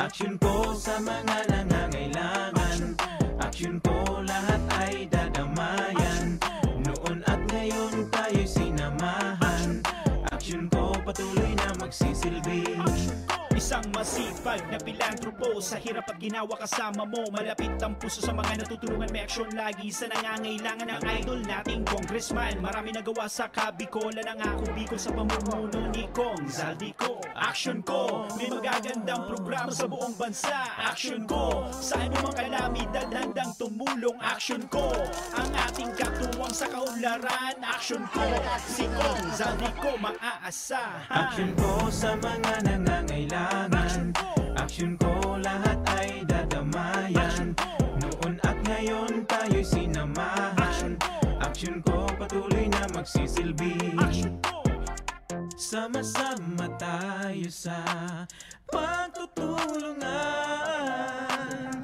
Aksyon ko sa mga nangangailangan, aksyon ko lahat ay dadamayan. Noon at ngayon tayo'y sinamahan, aksyon ko patuloy na magsisilbi. Isang masipag na pilantropo, sa hirap at ginawa kasama mo. Malapit ang puso sa mga natutulungan, may aksyon lagi sa nangangailangan ng idol nating congressman. Marami nagawa sa Kabikolan, ang ako Bicol sa pamumuno ni Kong Zaldico. Aksyon ko, may magagandang programa sa buong bansa. Aksyon ko, sa anumang kalamidad handang tumulong. Aksyon ko, ang ating katuwang sa kaunlaran. Aksyon ko, si Kong Zaldico maaasahan. Aksyon ko sa mga nangangailangan, aksyon ko lahat ay dadamayan. Noon at ngayon tayo'y sinamahan, aksyon ko patuloy na magsisilbi. Sama-sama tayo sa pagtutulungan,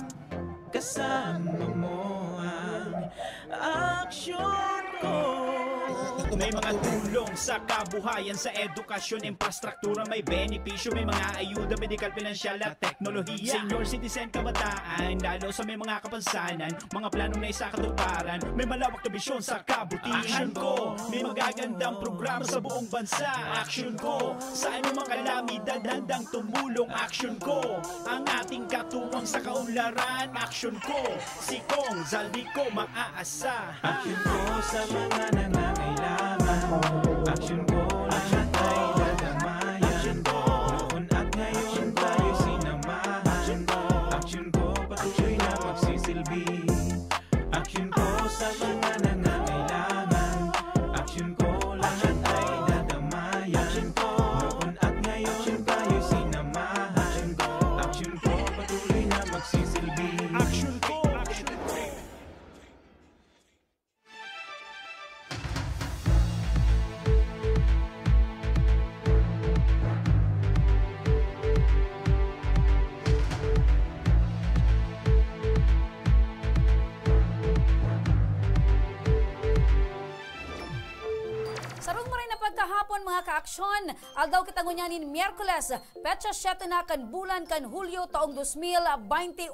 kasama mo ang aksyon ko. May mga tulong sa kabuhayan, sa edukasyon, infrastruktura, may benepisyo, may mga ayuda, medikal, pinansyal at teknolohiya. Senior citizen, kabataan, lalo sa may mga kapansanan, mga planong na isakatuparan, may malawak na bisyon sa kabutihan. Aksyon ko, may magagandang programa sa buong bansa. Aksyon ko, sa anumang kalamidad handang tumulong. Aksyon ko, ang ating katuwang sa kaunlaran. Aksyon ko, si Kong Zaldico maaasahan. Aksyon ko sa mga nangangailangan, aksyon ko lahat ay dadamayan. Noon at ngayon tayo'y sinamahan, aksyon ko patuloy na magsisilbi. Aksyon ko sa mga nangangailangan, aksyon ko lahat ay dadamayan. Noon at ngayon tayo'y sinamahan, aksyon ko patuloy na magsisilbi. Aksyon ko, Sarong mo rin na pagkahapon mga kaaksyon, aldaw kita ngunyanin Miyerkules, petsa 7 na kan bulan kan Hulyo taong 2021.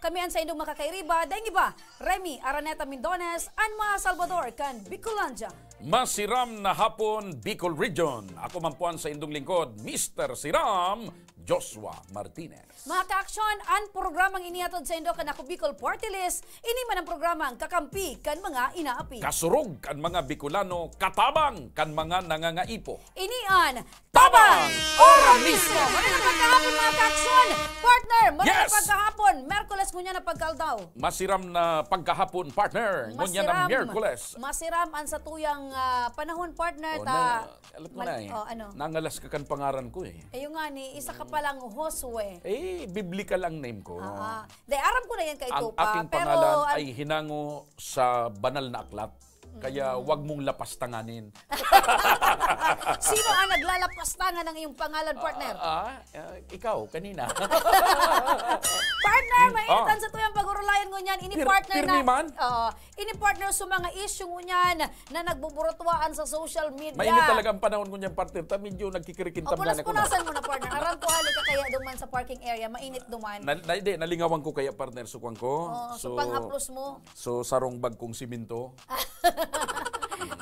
Kami an sa indong makakairiba, dahil iba, Remy Araneta Mindones, Anma Salvador kan Bicolandia. Masiram na hapon, Bicol Region. Ako mampuan sa indong lingkod, Mr. Siram, Joshua Martinez. Mga kaaksyon, ang programang inihatod sa indo kan ako Bicol Party List, ini man ang programang kakampi kan mga inaapi. Kasurog kan mga Bicolano, katabang kan mga nangangaipo. Inian, Tabang! Ora mismo! Magandang pagkahapon mga kaaksyon! Partner, magandang Yes! pagkahapon! Merkules ngunya na pagkaldaw. Masiram na pagkahapon, partner. Ngunya ng Miyerkules. Masiram ang sa tuyang panahon, partner. Alam mo na eh. Ano? Nangalas ka kan pangaran ko eh. Ayun nga ni, isa ka palang Josue. Biblical ang name ko. De, aram ko na yan kay Ang Tupa. aking pangalan ay hinango sa banal na aklat. Kaya wag mong lapastanganin. Sino ang naglalapastangan ng iyong pangalan, partner? Ikaw, kanina. Partner, mainitan sa tuyang pag-urulayan ngunyan. Ini partner pirmi man? Ini partner sa mga issue ngunyan na nagbuburotwaan sa social media. Mainit talaga ang panahon ko niyang partner. Medyo nagkikirikintam na ako na. Punas-punasan mo na, partner. Aram ko hali ka kaya duman sa parking area. Mainit duman. Nalingawan ko kaya, partner, sukwang ko. So pang-haplos mo. So, sarong bag kong siminto.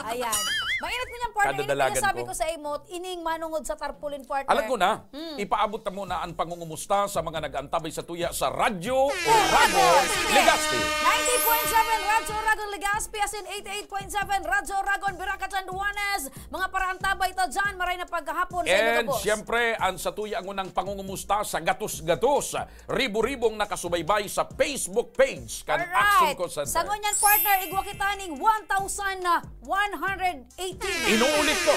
Ayan. Mainit mo niyang partner. Ini sabi ko sa imot, ining manungod sa tarpaulin, partner. Alam ko na, ipaabot na muna ang pangungumusta sa mga nag-antabay sa tuya sa Radyo Oragon Legazpi. 90.7 Radyo Oragon Legazpi, as in 88.7 Radyo Oragon Biraca Chanduanes. Mga paraantabay ta dyan, maray na paghahapon sa inyo, And boss. siyempre, ang sa tuya ang unang pangungumusta sa Gatos-Gatos. Ribu-ribong nakasubaybay sa Facebook page. Kan Action Call Center. Sa ngunyan, partner, igwa kita ning 1,118. Inuulit ko,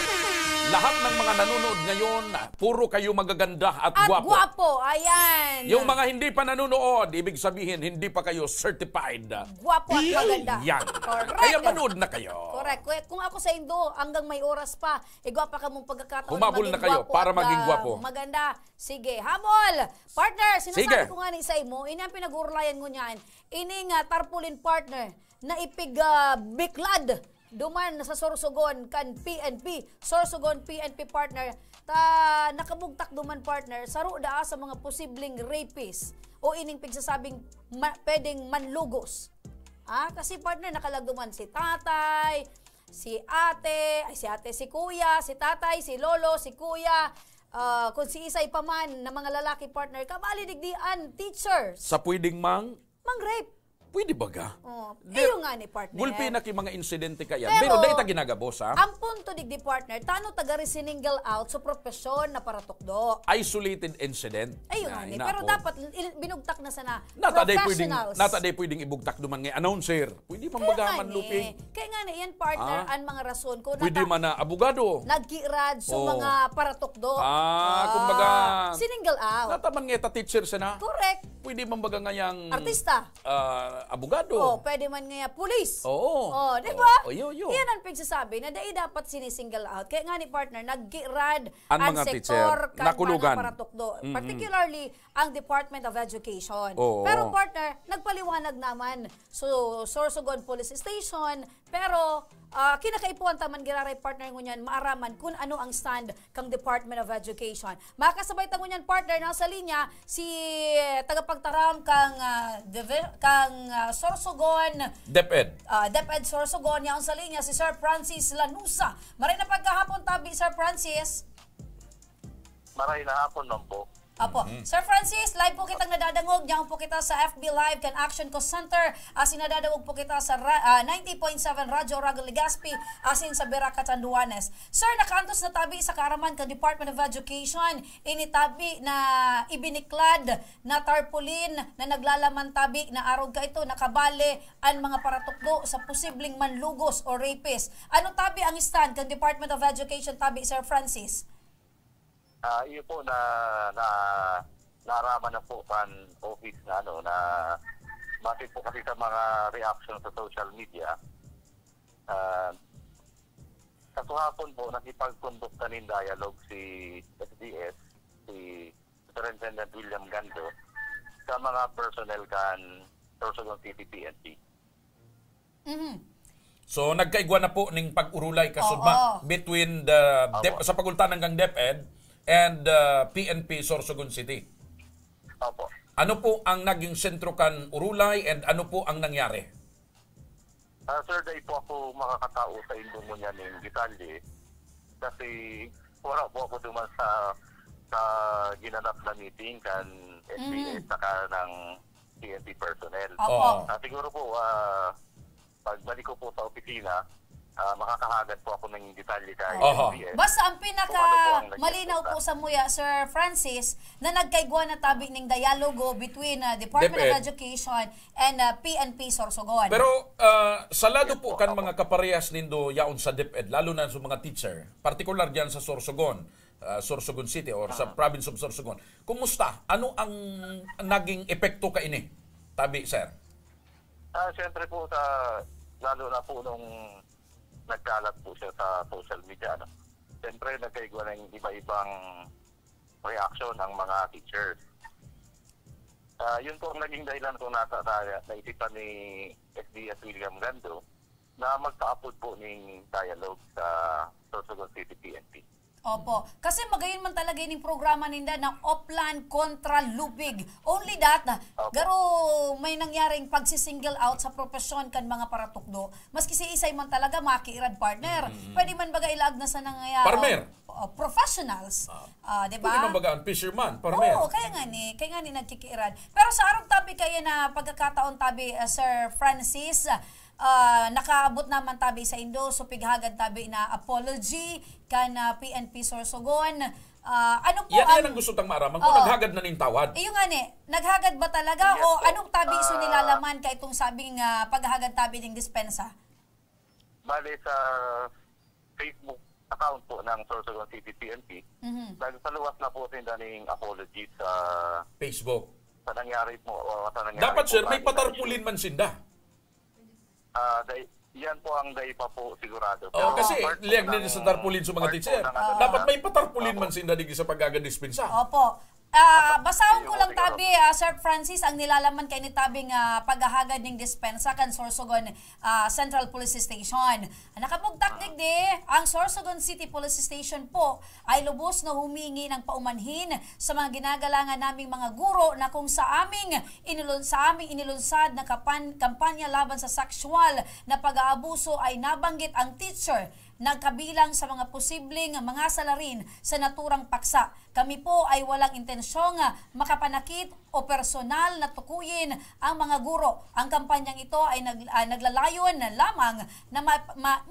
lahat ng mga nanonood ngayon, puro kayo magaganda at gwapo. Gwapo, ayan. Yung mga hindi pa nanonood, ibig sabihin, hindi pa kayo certified. Gwapo at maganda. Yan. Correct. Kaya manood na kayo. Correct. Kung ako sa Indo, hanggang may oras pa, igwapa ka mong pagkakataon. Humabol na kayo para maging gwapo. Maganda. Sige, habol. Partner, sinasabi Sige. ko nga ni sa imo, ini ang pinag-urlayan ko niyan. Ini nga tarpaulin, partner. naipig biklad duman sa Sorsogon kan PNP, Sorsogon PNP partner, nakabugtak duman partner, saruda sa mga posibleng rapist o ining pigsasabing pwedeng manlugos. Kasi partner, nakalagduman si tatay, si kuya, si tatay, si lolo, si kuya, kung si isay pa man na mga lalaki partner, kabalidigdian, teachers. Sa pwedeng Mang-rape. pwede ba ga? Iyo nga ni partner. Gulpi na ki mga insidente kaya. Pero, Pero dahil ta ginagabos ha? Ang punto digdi partner, tano taga-single out sa profesyon na paratukdo. Isolated incident. Ayun nga ni. Pero dapat binugtak na sana professionals. professionals. Nataday pwedeng ibugtak duman nga announcer. Pwede man bagaman luping. Kaya nga ni, yan partner, ang mga rason ko. Pwede man na abogado. Nagkirad sa mga paratukdo. Kumbaga. Single out. Nataman nga ta teacher sana. Correct. Pwede man baga ngayang artista. Abogado. Pwede man nga pulis. Oo. Di ba? Yo. Yan ang pagsasabi na dahil dapat sinisingle out. Kaya nga ni partner, nagkirad ang ang mga sektor teacher, nakulugan. Paratukdo. Particularly, ang Department of Education. Oo. Pero partner, nagpaliwanag naman. So, Sorsogon Police Station, pero kinakaipuan taman giraray partner ngunyan maaraman kung ano ang stand kang Department of Education. Makasabay ta ngunyan partner nasa linya si tagapagtaram kang Sorsogon DepEd. DepEd Sorsogon yaon sa linya si Sir Francis Lanusa. Maray na pagkahapon tabi Sir Francis. Maray na hapon lang po. Apo. Sir Francis, live po kitang nadadangog. Diyan po kita sa FB Live kan Action Call Center. Asin nadadangog po kita sa 90.7 Radyo Rago Legazpi. Asin sa Vera Catanduanes. Sir, nakaantos na tabi sa kaaraman kan Department of Education. Initabi na ibiniklad na tarpaulin na naglalaman tabi na arog ka ito nakabale ang mga paratukdo sa posibleng manlugos o rapist. Ano tabi ang stand kan Department of Education tabi, Sir Francis? Iyo po naraman na po kan office na bakit po kasi sa mga reaction sa social media. Sa tuhapon po nakipagkondukta ng dialogue si SDS, si Superintendent William Gando sa mga personnel kan Sorsogon City PNP. So nagkaigwa na po ning pag-urulay kasudma between the sa pagultanan ng DepEd and PNP Sorsogon City. Opo. Ano po ang naging sentro kan urulay and ano po ang nangyari? Sir, dahil po ako makakatao sa indong mo niya ng detalye kasi wala po ako duman sa ginanap na meeting kan SBS saka ng PNP personnel. Siguro po, pagbalik ko po sa opisina, makakahagad po ako ng detalye kay SBS. Basta ang malinaw po sa muya, Sir Francis, na nagkaigwa na tabi ng dialogo between Department of Education and PNP Sorsogon. Pero sa lado po kan mga kaparehas nindo yaon sa DepEd, lalo na sa mga teacher, particular diyan sa Sorsogon, Sorsogon City or sa province of Sorsogon. Kumusta? Ano ang naging epekto kaini? Tabi, sir. Siyempre po lalo na po nung nagkalat po siya sa social media. Siyempre, nagkaigwa ng iba-ibang reaction ng mga teachers. Yun po ang naging dahilan kung naisipan ni SDS William Gando na magpa-upload po ng dialogue sa Sorsogon City PNP. Opo. Kasi magayon man talaga yung programa ninda na Oplan kontra Lubig. Only that, garo may nangyaring pagsisingle out sa profesyon kan mga paratukdo. Maski si isay man talaga makiirad partner. Pwede man baga ilaag na sa nangyayari. Farmer. Professionals. Diba? Pwede man baga ang fisherman, farmer. Oo, kaya nga ni nagkikiirad. Pero sa arong tabi kaya na pagkakataon tabi, Sir Francis, nakaabot naman tabi sa Indo, so pighagad tabi na apology kan PNP Sorsogon. Ano po yan ang gusto tang maaraman kung naghagad na ning tawad. Iyo nga ni, naghagad ba talaga yes, o anong tabi iso nilalaman ka itong sabing paghagad tabi ng dispensa? Bale sa Facebook account po ng Sorsogon City PNP, nagsaluwas na po sila ng apology sa Facebook. Sa nangyari po. Dapat sir, may patarpulin man sinda. Yan po ang day pa po sigurado. Kasi liag nila sa tarpulin sa mga teacher. Dapat may patarpulin man sinda digi sa pagagad dispensa. Opo. Basahon ko lang tabi, Sir Francis, ang nilalaman kay ni tabing paghahagad ng dispensa kan Sorsogon Central Police Station. Nakapugtak digdi, ang Sorsogon City Police Station po ay lubos na humingi ng paumanhin sa mga ginagalangan naming mga guro na kung sa aming inilunsad na kampanya laban sa sexual na pag-aabuso ay nabanggit ang teacher nagkabilang sa mga posibleng mga salarin sa naturang paksa. Kami po ay walang intensyong makapanakit o personal na tukuyin ang mga guro. Ang kampanyang ito ay naglalayon lamang na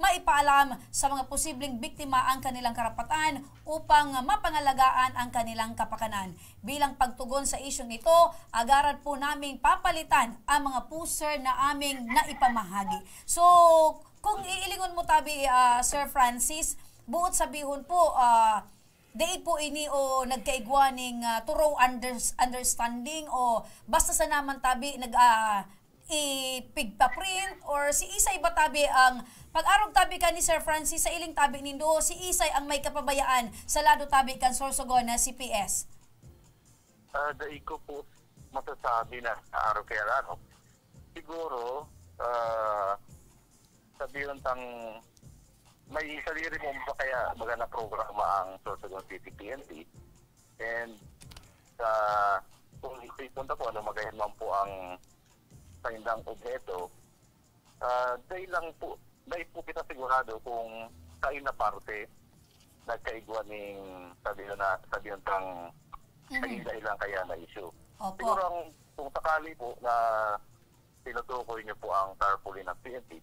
maipaalam sa mga posibleng biktima ang kanilang karapatan upang mapangalagaan ang kanilang kapakanan. Bilang pagtugon sa isyong ito, agaran po naming papalitan ang mga poster na aming naipamahagi. So, kung iilingon mo tabi, Sir Francis, buot sabihon po, dahil po ini o nagkaigwaning thorough understanding o basta sa naman tabi ipigpa-print or si Isay ba tabi ang pag-arog tabi ka ni Sir Francis sa iling tabi nindo, si Isay ang may kapabayaan sa lado tabi kan Sorsogon na CPS? Dahil ko po masasabi na araw kaya ano, siguro sabihin tang may sarili mo ba kaya magana programa ang Sorsogon City PNP and kung ipunta po ano magayon man po ang paindang objeto dahil po kita sigurado kung kain na parte nagkaigwa ng sabihin tang naging dahilan kaya na issue. Siguro kung sakali po na tinutukoy niyo po ang tarpaulin ng PNP,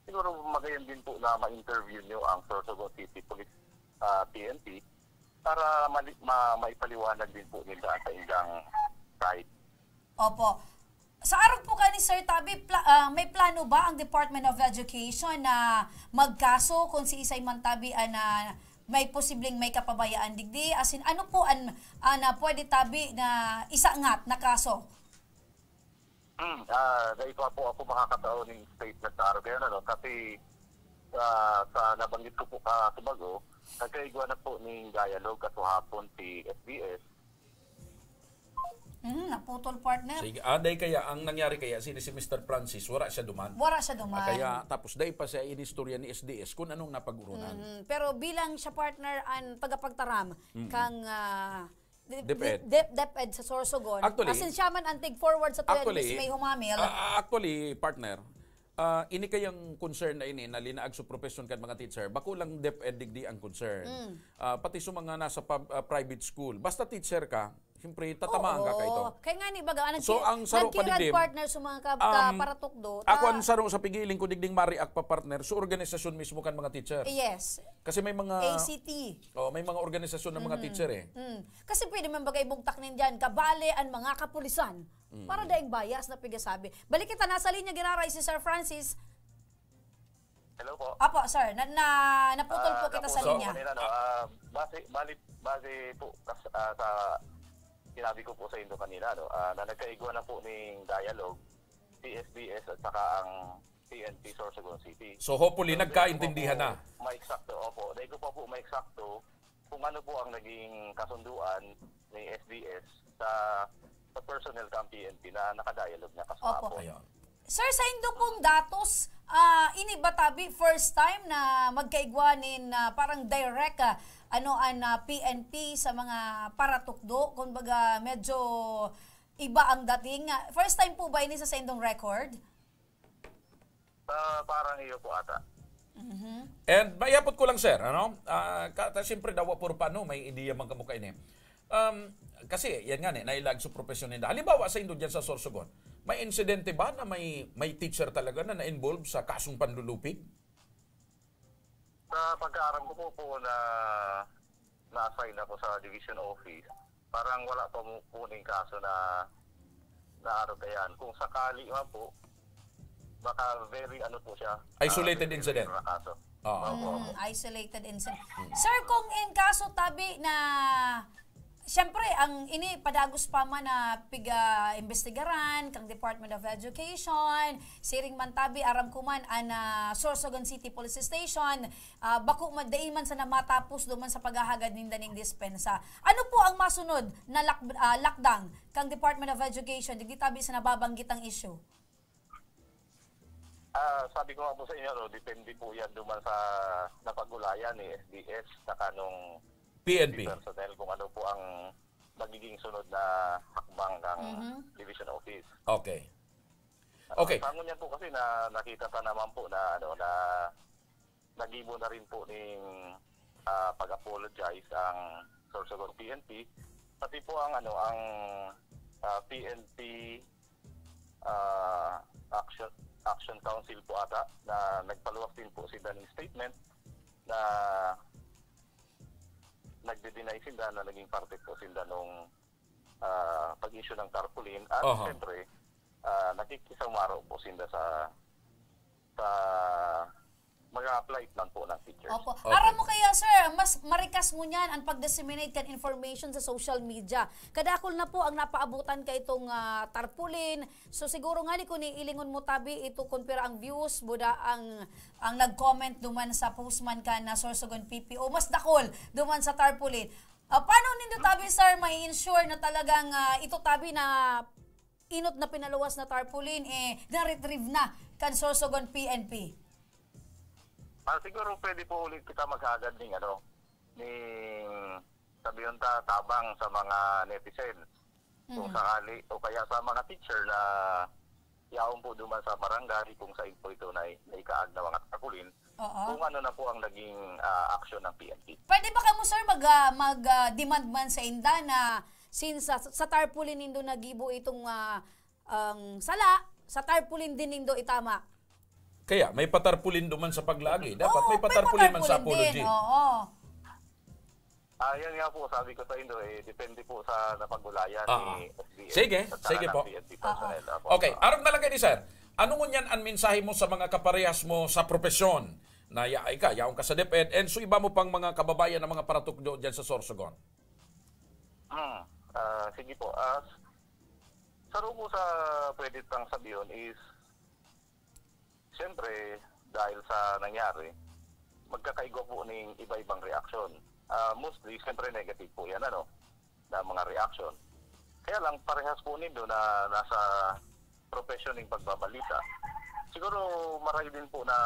siguro magayon din po na ma-interview nyo ang Sorsogon City Police PNP para maipaliwanag din po nila sa ilang site. Opo. Sa araw po ka ni Sir Tabi, may plano ba ang Department of Education na magkaso kung si Isay Mantabi na may posibleng may kapabayaan digdi? As in, ano po na pwede tabi na isaangat na kaso? Dahil po ako makakataon ng statement sa araw kaya kasi sa nabanggit ko po katubago, nagkaigwa na po ng dialogue kasuhapon si SBS. Naputol partner. Sige, dahil kaya ang nangyari kaya si Mr. Francis, wala siya duman. Wala siya duman. Kaya tapos dahil pa siya inistorya ni SDS kung anong napag-urunan. Pero bilang siya partner ang pagapagtaram kang DepEd sa Sorsogon. Actually, as in siya man antig forward sa tuyan si may humamil. Actually, partner, ini kayang concern na ini na linaag sa profession kan mga teacher, bako lang DepEd digdi ang concern. Pati sa mga nasa private school, basta teacher ka, siyempre tatamaan ka ito. Kaya nga ni baga, so, ang saro pa digdim, partner sa mga paratukdo. Ako ang saro sa pigiling ko digding mariak pa partner sa organisasyon mismo kan mga teacher. Yes. Kasi may mga ACT. May mga organisasyon ng mga teacher Kasi pwede man bagay bugtak nindiyan, kabale ang mga kapulisan. Para daing bias na pigasabi. Balik kita, nasa linya ginaray si Sir Francis. Hello po. Apo, sir. Naputol po kita sa linya. Base po sa sinabi ko po sa inyo kanina, na nagkaigwa na po ng dialogue si SBS at saka ang PNP Sorsogon City. So hopefully nagkaintindihan na. Maeksakto, opo. Dahil ko pa po maeksakto kung ano po ang naging kasunduan ni SBS sa personnel ng PNP na nakadialogue na kasama po. Sir, sa indo pong datos, ini ba tabi first time na magkaigwanin parang direct PNP sa mga paratukdo? Kumbaga medyo iba ang dating. First time po ba ini sa indong record? Parang iyo po ata. And mayapot ko lang sir, siyempre daw puro pa may ideya man kamukha ini. Kasi yan nga nailag sa profesyon nila. Halimbawa sa indo dyan sa Sorsogon, may insidente ba na may teacher talaga na na-involve sa kasong panlulupig? Sa pagkaaram ko po na na-assign ako sa division office, parang wala pa po ng kaso na kayan. Kung sakali nga po, baka very po siya. Isolated incident. Kaso. Isolated incident. Sir, kung in kaso tabi na Siyempre, ang ini padagos pa man na piga-investigaran kang Department of Education, siring man tabi aram ko man an Sorsogon City Police Station, bako man dain man sa namatapos duman sa paghahagad ning daning dispensa. Ano po ang masunod na lockdown kang Department of Education digdi tabi sa nababanggitang issue? Sabi ko nga po sa inyo, no, depende po yan duman sa napagulayan ni SDS sa kanong PNP. personnel kung ano po ang magiging sunod na hakbang ng division office. Okay. Okay. Sangon yan po kasi na nakita pa naman po na na nagibo na rin po ning pag-apologize ang Sorsogon PNP, pati po ang ang PNP Action Council po ata na nagpaluwag din po sila ng statement na nagde-deny sila na naging parte po sila nung pag-issue ng tarpaulin at siyempre nakikisumaro po sila sa mag-apply plan po ng teachers. Opo. Aram mo kaya, sir, mas marikas mo niyan ang pag-disseminate kan information sa social media. Kadakol na po ang napaabutan ka itong tarpaulin. So siguro nga ni kung iilingon mo tabi ito kumpira ang views, buda ang nag-comment duman sa postman ka na Sorsogon PPO, mas dakol duman sa tarpaulin. Paano nindo tabi, sir, may ensure na talagang ito tabi na inot na pinaluwas na tarpaulin na-retrieve na kan Sorsogon PNP? Siguro pwede po ulit kita maghagad ning sabihin tabang sa mga netizens. Kung sakali o kaya sa mga teacher na yaon po duman sa barangay kung sa info ito na ikaag na mga tarpaulin. Kung ano na po ang naging action ng PNP. Pwede ba kamo, sir, mag-demand man sa inda na since sa tarpaulin nindo nagibo itong sala, sa tarpaulin din nindo itama? Kaya may patarpulin duman sa paglagi. Dapat may patarpulin man sa apology. Yan nga po, sabi ko sa inyo, depende po sa napagulayan ni SDS. Sige po. Okay, arap na lang kayo ni sir. Ano ngunyan ang mensahe mo sa mga kaparehas mo sa profesyon na yaon ka sa DepEd and so iba mo pang mga kababayan ng mga paratukdo dyan sa Sorsogon? Sige po. Saro po sa pwede pang sabihin is siyempre, dahil sa nangyari, magkakaigo po ng iba-ibang reaksyon. Mostly, siyempre negative po yan, na mga reaksyon. Kaya lang, parehas po nito na nasa profession ng pagbabalita. Siguro, marami din po na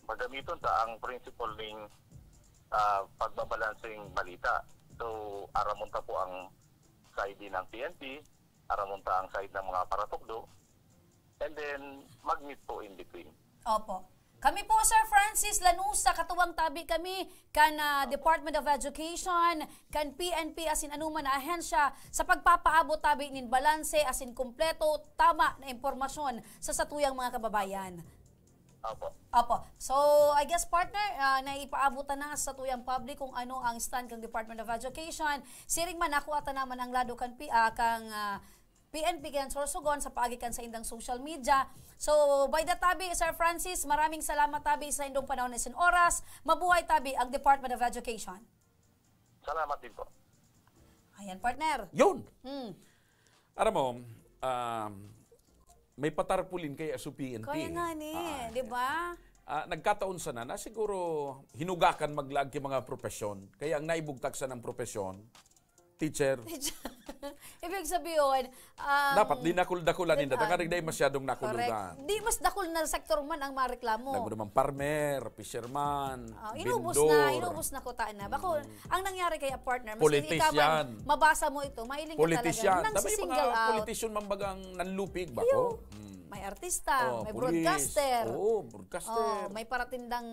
paggamiton ta ang principle ng pagbabalansing balita. So, aramonta po ang side ng PNP, aramonta ang side ng mga paratukdo, and then mag-meet po in between. Opo. Kami po, Sir Francis Lanusa, katuwang tabi kami kan Department of Education, kan PNP asin anuman na ahensya sa pagpapaabot tabi nin balanse asin kumpleto tama na impormasyon sa satuyang mga kababayan. Opo. So, I guess, partner, naipaabutan na sa tuyang public kung ano ang stand ng Department of Education. Siring man ako ata naman ang lado kang PNP kan Sorsogon sa paagikan sa indang social media. So, by the tabi, Sir Francis, maraming salamat tabi sa indong panahon isin oras. Mabuhay tabi ang Department of Education. Salamat din po. Ayan, partner. Yun! Aram mo, may patarpulin kaya sa PNP. Kaya nga ni, di ba? Nagkataon sana na siguro hinugakan maglag yung mga profesyon. Kaya ang naibugtak sa ng profesyon, teacher. Ibig sabihin, dapat di nakul-dakulan nila. Tangarig day masyadong nakulugan. Di mas dakul na sektor man ang mareklamo. Nagmo naman farmer, fisherman, inubos na kutaan na. Bako, ang nangyari kay partner, mas politician. Mabasa mo ito, mailing ka politician. talaga. Nang single out. Politician mambagang nanlupig bako. May artista, may broadcaster. Broadcaster. May paratindang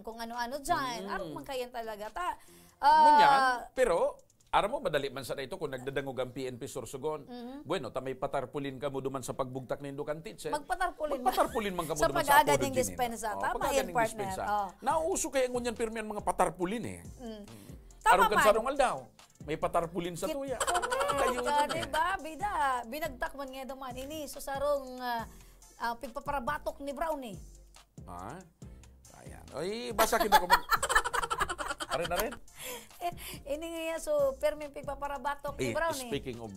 kung ano-ano dyan. Arang man kayan talaga. Ngunyan, pero aram mo, madali man sana ito kung nagdadangog ang PNP Sorsogon. Bueno, may patarpulin ka mo duman sa pagbugtak ng Indukan teacher. Magpatarpulin man ka mo sa duman sa apology. Sa pag-aganing dispensa. Tama yan, partner. Nauso kaya ngunyan pirmihan mga patarpulin Tama man. Kan sarong aldaw. May patarpulin sa tuya. Diba? Bida, binagtak man nga duman. Ini, so sarong pigpaparabatok ni Brown Ayan. Ay, basa kita ko. Arin. Ini nga so permi pigpaparabatok ni Brown eh. Speaking of,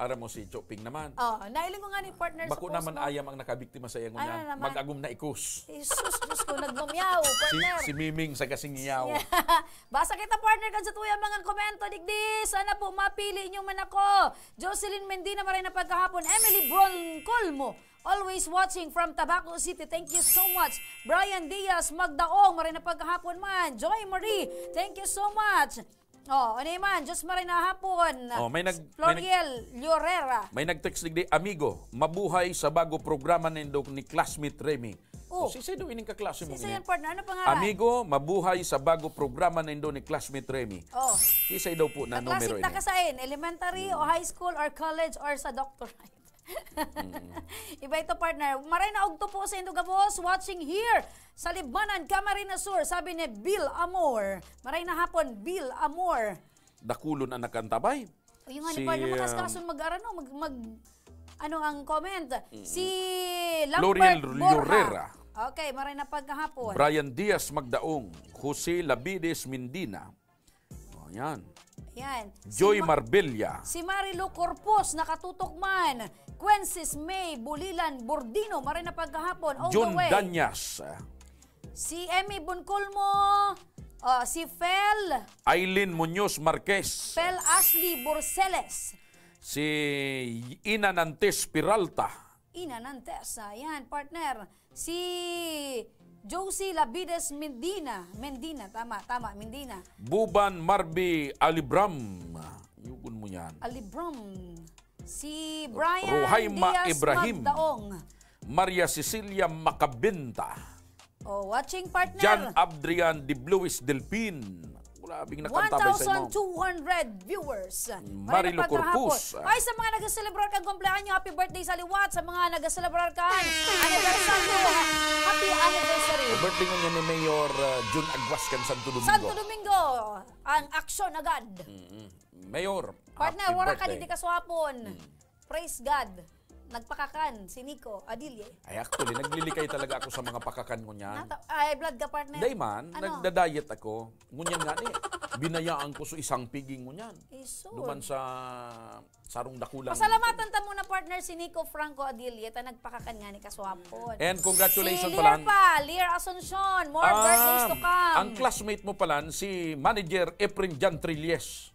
ara mo si Choping naman. Oh, nailing ko nga ni partner sa Bako post naman mo. ayam ang nakabiktima sa iyang Ano niya. naman? Mag-agum na ikus. Jesus, Diyos ko, nagmamyaw, partner. Si Miming sa kasingiyaw. Basa kita partner kan sa tuyang mga komento digdi. Sana po mapili inyo man ako. Jocelyn Mendina maray na pagkahapon. Emily Colmo always watching from Tabaco City. Thank you so much. Brian Diaz Magdaong maray na pagkahapon man. Joy Marie, thank you so much. Oh, ano man, Diyos maray na hapon. Oh, Floriel Llorera. May nag-text digdi, amigo, mabuhay sa bago programa nindo ni classmate Remy. Oh. Si Sido ining kaklase mo. Isa yan partner, ano pangalan? Amigo, mabuhay sa bago programa nindo ni classmate Remy. Oh. Kisay daw po na numero Classic na kasain, elementary o high school or college or sa doctorate. Iba ito partner. Maray na ogto po sa Indugabos watching here sa Libanan, Camarines Sur. Sabi ni Bill Amor. Maray na hapon, Bill Amor. Dakulon ang nakantabay. O yung nga ni partner, makaskason ano ang comment? Si Lambert Floriel Borja. Llorera. Okay, maray na pagkahapon. Brian Diaz Magdaong, Jose Labides Mindina. O yan. Yan. Joy Marbella. Si Marilu Corpus, nakatutok man. Quensis May, Bulilan, Bordino, maray na pagkahapon. All John the way. Danyas. Si Emmy Buncolmo, si Fel Aileen Muñoz Marquez. Ashley Borceles, Si Ina Nantes Peralta. Ina Nantes, yan, partner. Si Josie Labides Mendina, Mendina. Buban Marby Alibram. Yugun mo yan. Alibram. Si Brian Rohaima Diaz Ibrahim. Magdaong. Maria Cecilia Macabenta. Oh, watching partner. Jan Adrian de Bluis Delpin. Grabing nakantabay sa imo. 1,200 viewers. Marilu Corpus. Ay, sa mga nag-celebrate kang kumpleanyo, happy birthday sa liwat. Sa mga nag-celebrate kang anniversary, happy anniversary. Birthday nga niya ni Mayor Jun Aguascan Santo Domingo. Santo Domingo, ang aksyon agad. Mayor, Partner, happy wala ka birthday. di kaswapon. Praise God. Nagpakakan si Nico Adilye. Ay, actually, naglilikay talaga ako sa mga pakakan ko niyan. Ay, blood ka, partner. Dayman, Ano? nagda-diet ako. Ngunyan nga ni, binayaan ko sa isang piging ngunyan. Iso. Duman sa sarong dakulang. Pasalamatan ta muna, partner, si Nico Franco Adilye. Ta nagpakakan nga ni kaswapon. And congratulations si pala. Lear Asuncion. More birthdays to come. Ang classmate mo pala, si Manager Efren Jan Trilles.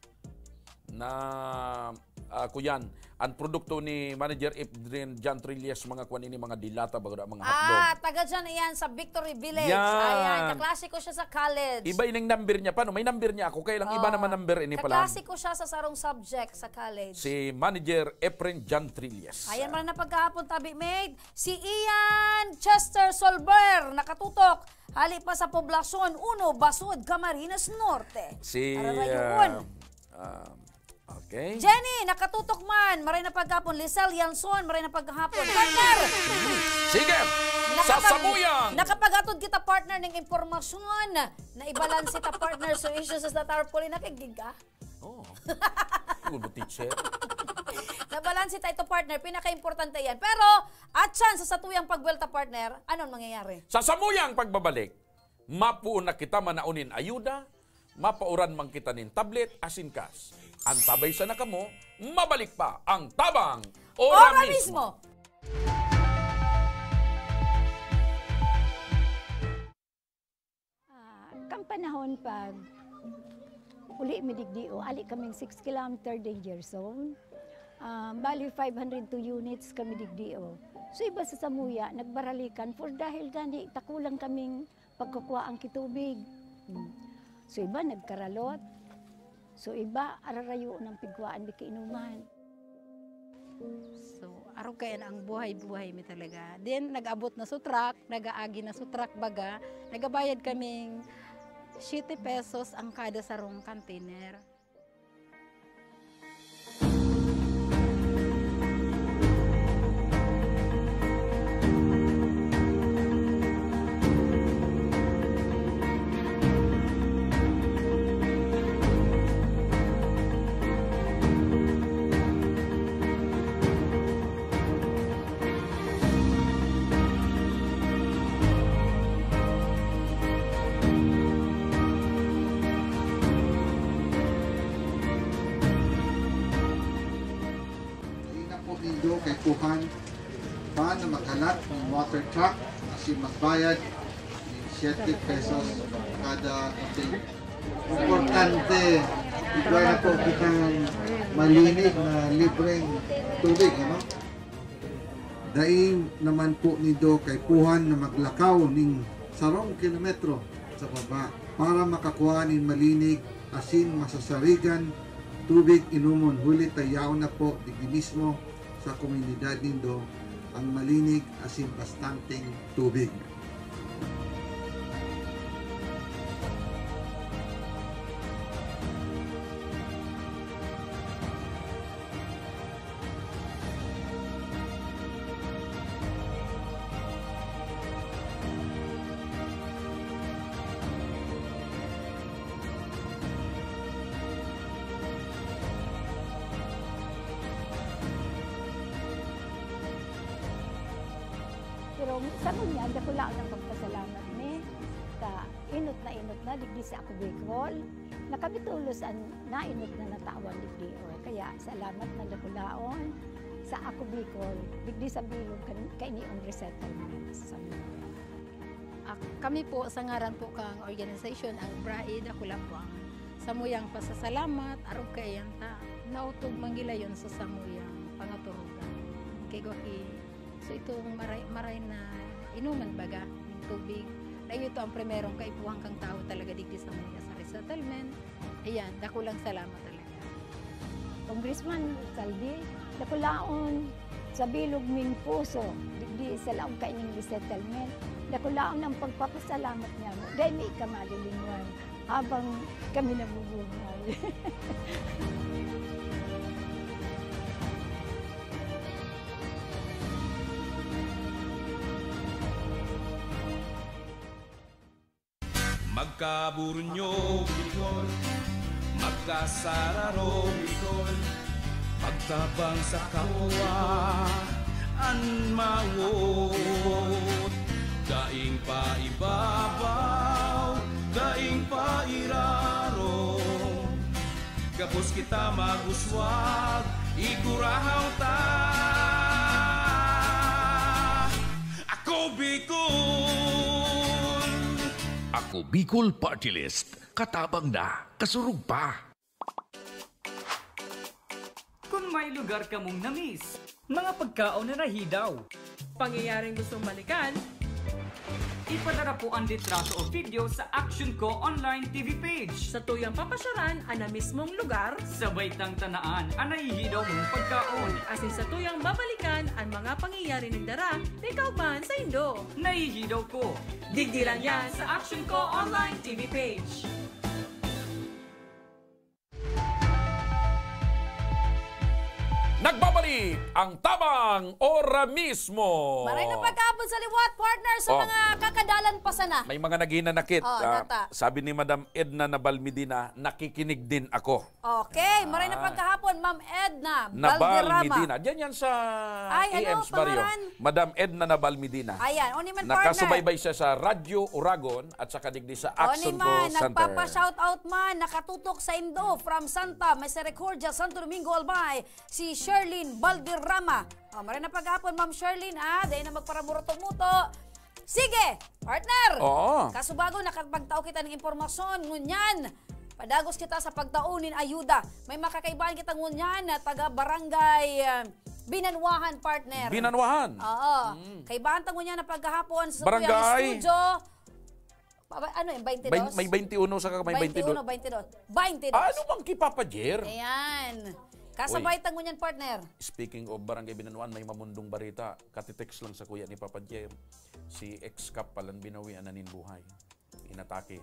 Na ako yan. Ang produkto ni Manager Efren Jan Trilles, mga kuwan ini, mga dilata, mga hotdog. Taga dyan iyan sa Victory Village. Yan. Ayan, kaklasiko siya sa college. Iba yung number niya. Paano? May number niya ako. Kaya lang iba naman number ini pala. Kaklasiko siya sa sarong subject sa college. Si Manager Efren Jan Trilles. Ayan, man na pagkahapon, tabi mate. Si Ian Chester Solber, nakatutok. Hali pa sa poblasyon 1, Basud, Camarines Norte. Si Ararayon. Okay. Jenny, nakatutok man. Maray na pagkahapon. Lisel Yanson, maray na pagkahapon. Partner! Sige! Sasamuyang! Nakapagatod kita, partner, ng impormasyon na ibalansi ta, partner, so issues sa tarpaulin. Nakigiga? Oh. Good teacher. Nabalansi ta ito, partner. Pinaka-importante yan. Pero, at chance sa tuyang pagwelta, partner, anong nangyayari? Sa samuyang pagbabalik, mapuon na kita manaunin ayuda, mapauran man kita nin tablet, asin kas. Ang tabay sa nakamo, mabalik pa ang tabang ora mismo. Kang panahon pag uli midigdio, ali kaming 6 kilometer danger zone. Bali 502 units kami digdio. So iba sa Samuya, nagbaralikan for dahil gani takulang kaming pagkukuha ang kitubig. So iba nagkaralot. So iba ararayo ng pigwaan di kainuman. So araw kayan ang buhay-buhay mi talaga. Then nag-abot na sa truck, nag-aagi na sa truck baga, nagabayad kaming 7 pesos ang kada sarong container. nindo kay Puhan pa na maghalat ng water truck kasi magbayad ng 7 pesos kada update. Importante, ikaw na po kitang malinig na libreng tubig, ano? Daing naman po nindo kay Puhan na maglakaw ning 10 kilometro sa baba para makakuha ning malinig asin masasarigan tubig inumon. Huli tayaw na po digdi mismo sa komunidad nindo ang malinig asin bastanteng tubig. Pero sa niya, ako lang ang pagpasalamat ni ka inot na digdi sa ako Bicol. Nakabitulos ang nainot na natawan digdi. Kaya salamat na dakulaon sa ako Bicol digdi sa bilog kainiong resettlement sa mga. Kami po sa ngaran po kang organization ang BRAID, ako lang po ang samuyang pasasalamat aron kay yanta nautog manggilayon sa samuyang pangaturugan kay Goki. So itong maray na inuman baga ng tubig. Dahil ito ang primerong kaipuhang kang tao talaga digdi sa mga sa resettlement. Ayan, dako lang salamat talaga. Congressman Saldi, dakulaon sa bilog ming puso digdi sa laong kaining resettlement. Dakulaon ang pagpapasalamat niya mo. Dahil may kamalilinwan habang kami nabubuhay. Magkaburunyo, Bicol. Magkasararo, Bicol. Pagtabang sa kapwa, anmawot. Daing pa ibabaw, daing pa iraro. Gapos kita maguswag, ikurahaw ta. Ako Bicol! Ako Bicol Party List. Katabang na, kasurug pa. Kung may lugar ka mong namiss, mga pagkaon na nahidaw, pangyayaring gustong balikan, ipadara po ang litrato o video sa Action Ko Online TV page. sa tuyang papasyaran ang na mismong lugar, Sabay tang tanaan ang nahihidaw mong pagkaon. asin sa tuyang babalikan ang mga pangyayari ng dara, ikaw man sa Indo. Nahihidaw ko. Digdi lang yan sa Action Ko Online TV page. Nagbabalik ang Tabang Ora mismo. Maray na pagkapon sa liwat, partner, sa Oh. mga kakadalan pa sana. May mga naghinanakit. Nata. Sabi ni Madam Edna Nabalmedina, nakikinig din ako. Okay, maray na pagkahapon, Ma'am Edna Valderrama. Nabalmedina. Diyan yan sa Ay, ano AM's Barrio. pangalan? Madam Edna Nabalmedina. Ayan, o ni man partner. Nakasubaybay siya sa Radyo Uragon at sa kadigdi sa O Action ni Co man, Center. nagpapa-shoutout man, nakatutok sa Indo from Santa Misericordia, Santo Domingo, Albay, si Sherlyn Valderrama. O, maray na paghapon, Ma'am Sherlyn, dahil na magparamuroto-muto. Sige, partner! Oo. Kasubago, nakapagtao kita ng impormasyon, ngunyan. Padagos kita sa pagtaunin ayuda. May makakaibaan kita ngunyan na taga-barangay Binanwahan, partner. Binanwahan? Oo. Kaibahan tango niya na pagkahapon sa Barangay? Tuyang Studio. Ano yung 22? May 21 sa may 22. 22. Ano bang kipapadyer? Ayan. Kasabay tango niyan, partner. Speaking of Barangay Binanwan, may mamundong barita. Katitext lang sa kuya ni Papa Jer. Si ex-cap palang binawi ananin buhay. Inatake.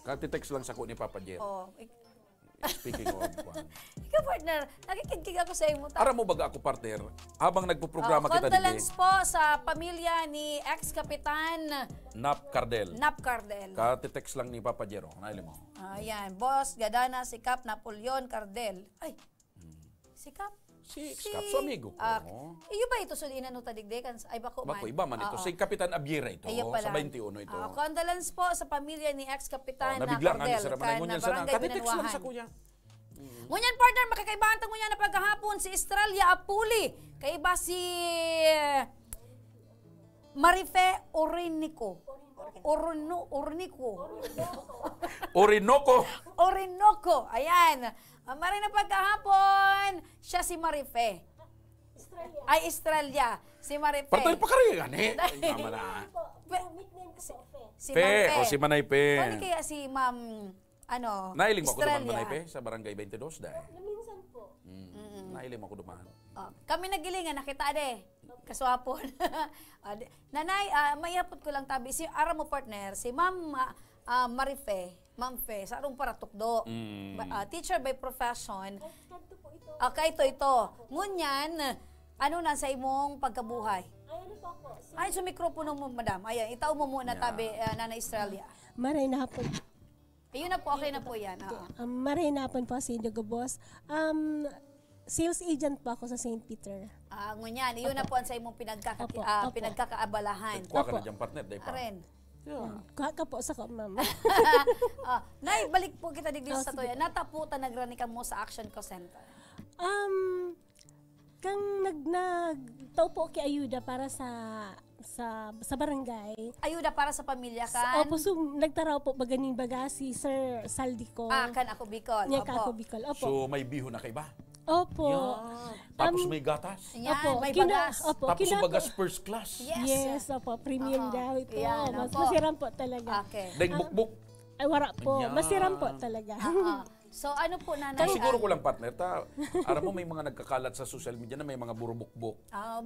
Katitext lang sa kuya ni Papa Jer. Oh. Speaking of one. Ikaw, partner, nakikigig ako sa iyo. Ara mo baga ako, partner? Habang nagpo-programa kita condolence din. po sa pamilya ni ex-kapitan Nap Cardel. Nap Cardel. Katitext lang ni Papa Jer. Naili mo. Ayan, Boss Gadana, si Cap Napoleon Cardel. Ay, si Cap? Si ex-cap, so amigo ko. Iyo ba ito so inanuta digdekan? Ay, bako man. Bako, iba man ito. Oo. Si Kapitan Abiera ito. Ayun pala. Sa 21 ito. Condolence po sa pamilya ni ex-kapitan Nabigla nga ni Cardel. Sir Manay. Ngunyan sana. Barangay Katitext lang Binanwahan. sa kuya. Ngunyan partner, makikaibahan tango niya na pagkahapon si Estrella Apuli. Kaiba si Marife Orinoco. Orinoco. Ayan. Maray na pagkahapon, siya si Marife. Estrella. Si Marife. Partoy pa kariya gani. Tama na. Si Pe, o si Manay Pe. Pwede kaya si Ma'am, Nailing mo ko duman Estrella. Manay Pe sa Barangay 22 dahil. Minsan po. Nailing mo ko duman. Kami nagilingan, nakita de. Kaswapon. Nanay, mayapot ko lang tabi. Si ara mo partner, si Ma'am Marife, Ma'am Fe, sa arong para tukdo. Teacher by profession. Ito. Ngunyan, ano na sa imong pagkabuhay? Ay, sa mikropono mo, madam. Ayan, itaw mo muna tabi, Nana Estrella. Maray na hapon. Ayun na po, okay na po yan. Maray na hapon po si Indigo Boss. Sales agent po ako sa St. Peter. Ngunyan, iyon na po ang sa imong pinagkakaabalahan. Kuha ka na dyan partner, day pa. Aren. Kuha ka po sa ko, ma'am. Nay, balik po kita digdi sa toya. Nataputan nagrani ka mo sa Action Call Center. Kang nagtaw po kay ayuda para sa barangay. Ayuda para sa pamilya kan? Opo, so nagtaraw po baganing baga si Sir Saldico. Kan ako Bicol. Niya ka ako Bicol. Opo. So may biho na kay ba? Opo. Tapos may gatas. Opo, may bagas. Tapos bagas first class. Yes, opo, premium daw ito. Yan, Masiram po talaga. Okay. Dahil bukbuk. Ay, wala po. Masiram po talaga. So ano po nanay? Kung siguro ko lang partner, aram mo may mga nagkakalat sa social media na may mga burubukbuk.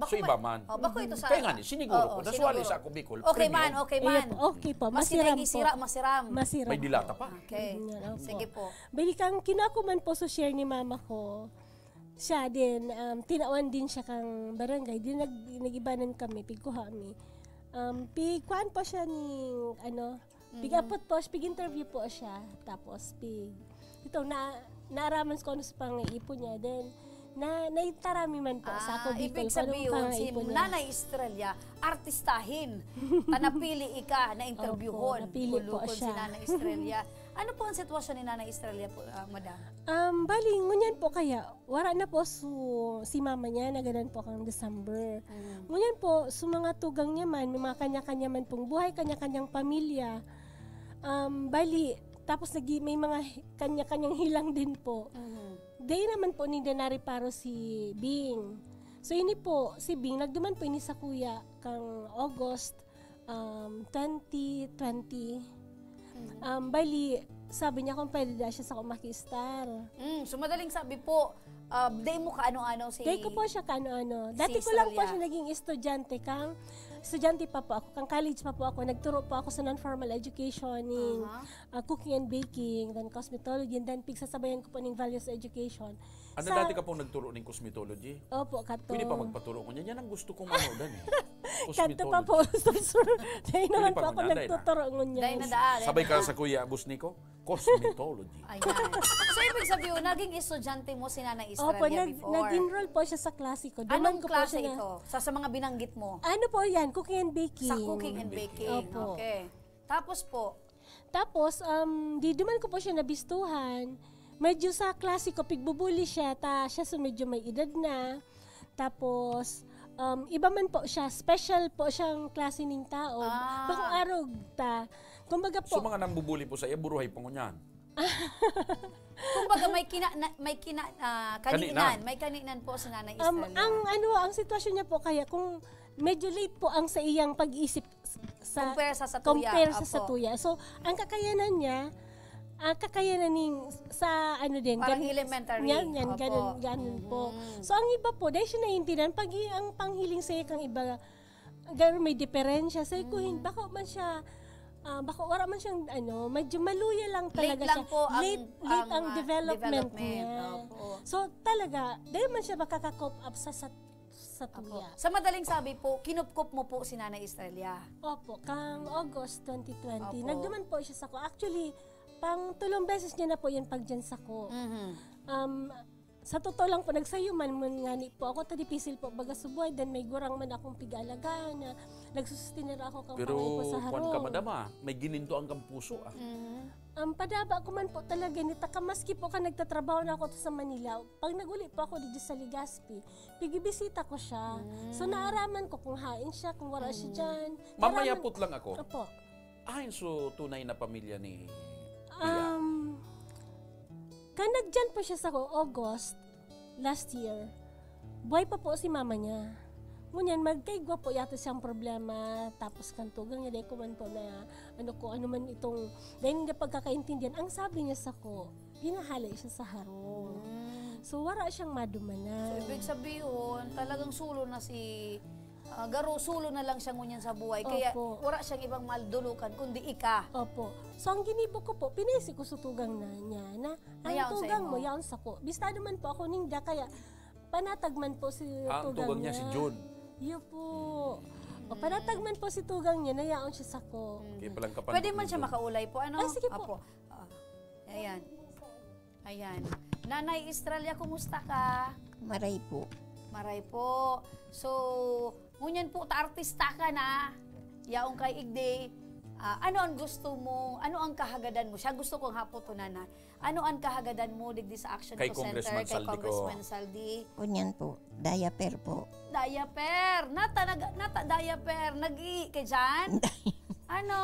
So iba man. Bako ito sa... Kaya nga, siniguro ko. Nasuwali sa ako Bicol. Okay man. Okay po, masiram po. Masiram. May dilata pa. Okay. Sige po. Bali kang kinakuman po sa share ni mama ko. Siya din, tinawan din siya kang barangay. Di nagibanan kami, pigkuhami. Pigkuhan po siya ni, pig-apot po, pig-interview po siya. Tapos, naaraman ko sa pang-iipon niya. Then, naitarami man po sa ako Bicol. Ibig sabihin, si Nanay Estrella, artistahin. Tanapili ika na interviewon. Napili po siya. Si Nanay Estrella. Ano po ang sitwasyon ni Nanay Estrella po, madam? Bali, ngunyan po kaya, wala na po si mama niya, naganan po kang December. Ngunyan po, mga tugang niya man, may mga kanya-kanya man pong buhay, kanya-kanyang pamilya. Bali, tapos may mga kanya-kanyang hilang din po. Day naman po ni Denari Paro si Bing. So ini po, si Bing, nagduman po ini sa kuya kang August 2020. Bali, sabi niya kung pwede na siya sa kumakistar. So madaling sabi po, day mo kaano-ano si... Day ko po siya kaano-ano. Dati ko lang po siya naging estudyante pa po ako, kang college pa po ako, nagturo po ako sa non-formal education ng cooking and baking, then cosmetology, and then pigsasabayan ko po ng values education. Dati ka po nagturo ng cosmetology? Opo, kato. Pwede pa magpaturo ko niya. Yan ang gusto kong manodan eh. Kanto pa po, sir. Dahil naman po ako nagtuturo niya. Sabay ka sa Kuya Busnico? Cosmetology. Ayan. So, ibig sabihin, naging estudyante mo si Nanay Estrella before? Opo, nag-enroll po siya sa klase ko. Anong klase ito? Sa mga binanggit mo? Ano po yan? Cooking and baking. Sa cooking and baking. Opo. Okay. Tapos po? Tapos, di duman ko po siya nabistuhan. Medyo sa klase ko, pigbubuli siya. Siya medyo may edad na. Tapos, iba man po siya. Special po siyang klase ng tao. Bakong arog ta. Kumbaga po. So mga nambubuli po sa iya, buruhay po ngunyan. Kumbaga may kaninan po si Nanay Estrella. Ang sitwasyon niya po kaya kung medyo late po ang sa iyang pag-isip compare sa satuya. So, ang kakayanan niya, sa din, parang elementary. Ganun po. So, ang iba po, dahil siya naiintindihan, pag ang panghiling sa'yo kang iba, gano'n may diferensya, sa'yo kuhin, baka man siya, baka wala man siyang, medyo maluya lang talaga siya. Late ang development niya. So, talaga, dahil man siya makaka-cope up sa tuya. Sa madaling sabi po, kinupkup mo po si Nanay Estrella. Opo, kang August 2020. Nagduman po siya sa ko. Actually, pang 3 beses niya na po yun pag dyan sa ko. sa totoo lang po, nagsayuman man nga ni po ako, tadipisil po baga subuhay, then may gurang man akong pigalagaan na nagsusustinir ako kang Pero pangay ko sa kuwan harong. ka madama, may gininto ang kang puso ah. Padaba ko man po talaga ni takamaski po ka nagtatrabaho na ako to sa Manila. Pag naguli po ako dito sa Legazpi, pigibisita ko siya. So naaraman ko kung hain siya, kung wala siya dyan. Mamayapot lang ako. Opo. Ayon so tunay na pamilya ni Kanagdyan po siya sa August last year. Buhay pa po si mama niya. Ngunyan, magkaigwa po yata siyang problema. Tapos kantugang niya, dahil ko man po na ano man itong, dahil hindi pagkakaintindihan. Ang sabi niya sa ko, pinahalay siya sa harong. So, wala siyang madumana. So, ibig sabihin, talagang sulo na si Garo, sulo na lang siya ngunyan sa buhay. Kaya Opo. wala siyang ibang maldulukan, kundi ika. Opo. So, ang ginibo ko po, pinisi ko sa tugang na niya na ang Ayaw sa tugang imo. mo, yaon sa ko. Bista naman po ako ninda, kaya panatagman po si ang tugang niya si June. Iyo po. O, panatagman po si tugang niya, nayaon siya sa ko. Kaya palang kapan. Pwede man siya makaulay po, ano? Ay, sige po. Apo. Ayan. Ayan. Nanay Estralia, kumusta ka? Maray po. Maray po. So, ngunyan po, artista ka na. Yaong kay Igde. Ano ang gusto mo? Ano ang kahagadan mo? Siya gusto kong hapotunan na. Ano ang kahagadan mo digdi sa Action Kay Co Center? Congressman Kay Saldi ko. Congressman Saldi. Kunyan po. Diaper po. Diaper. Nata diaper. Nag-i kay Jan? Ano?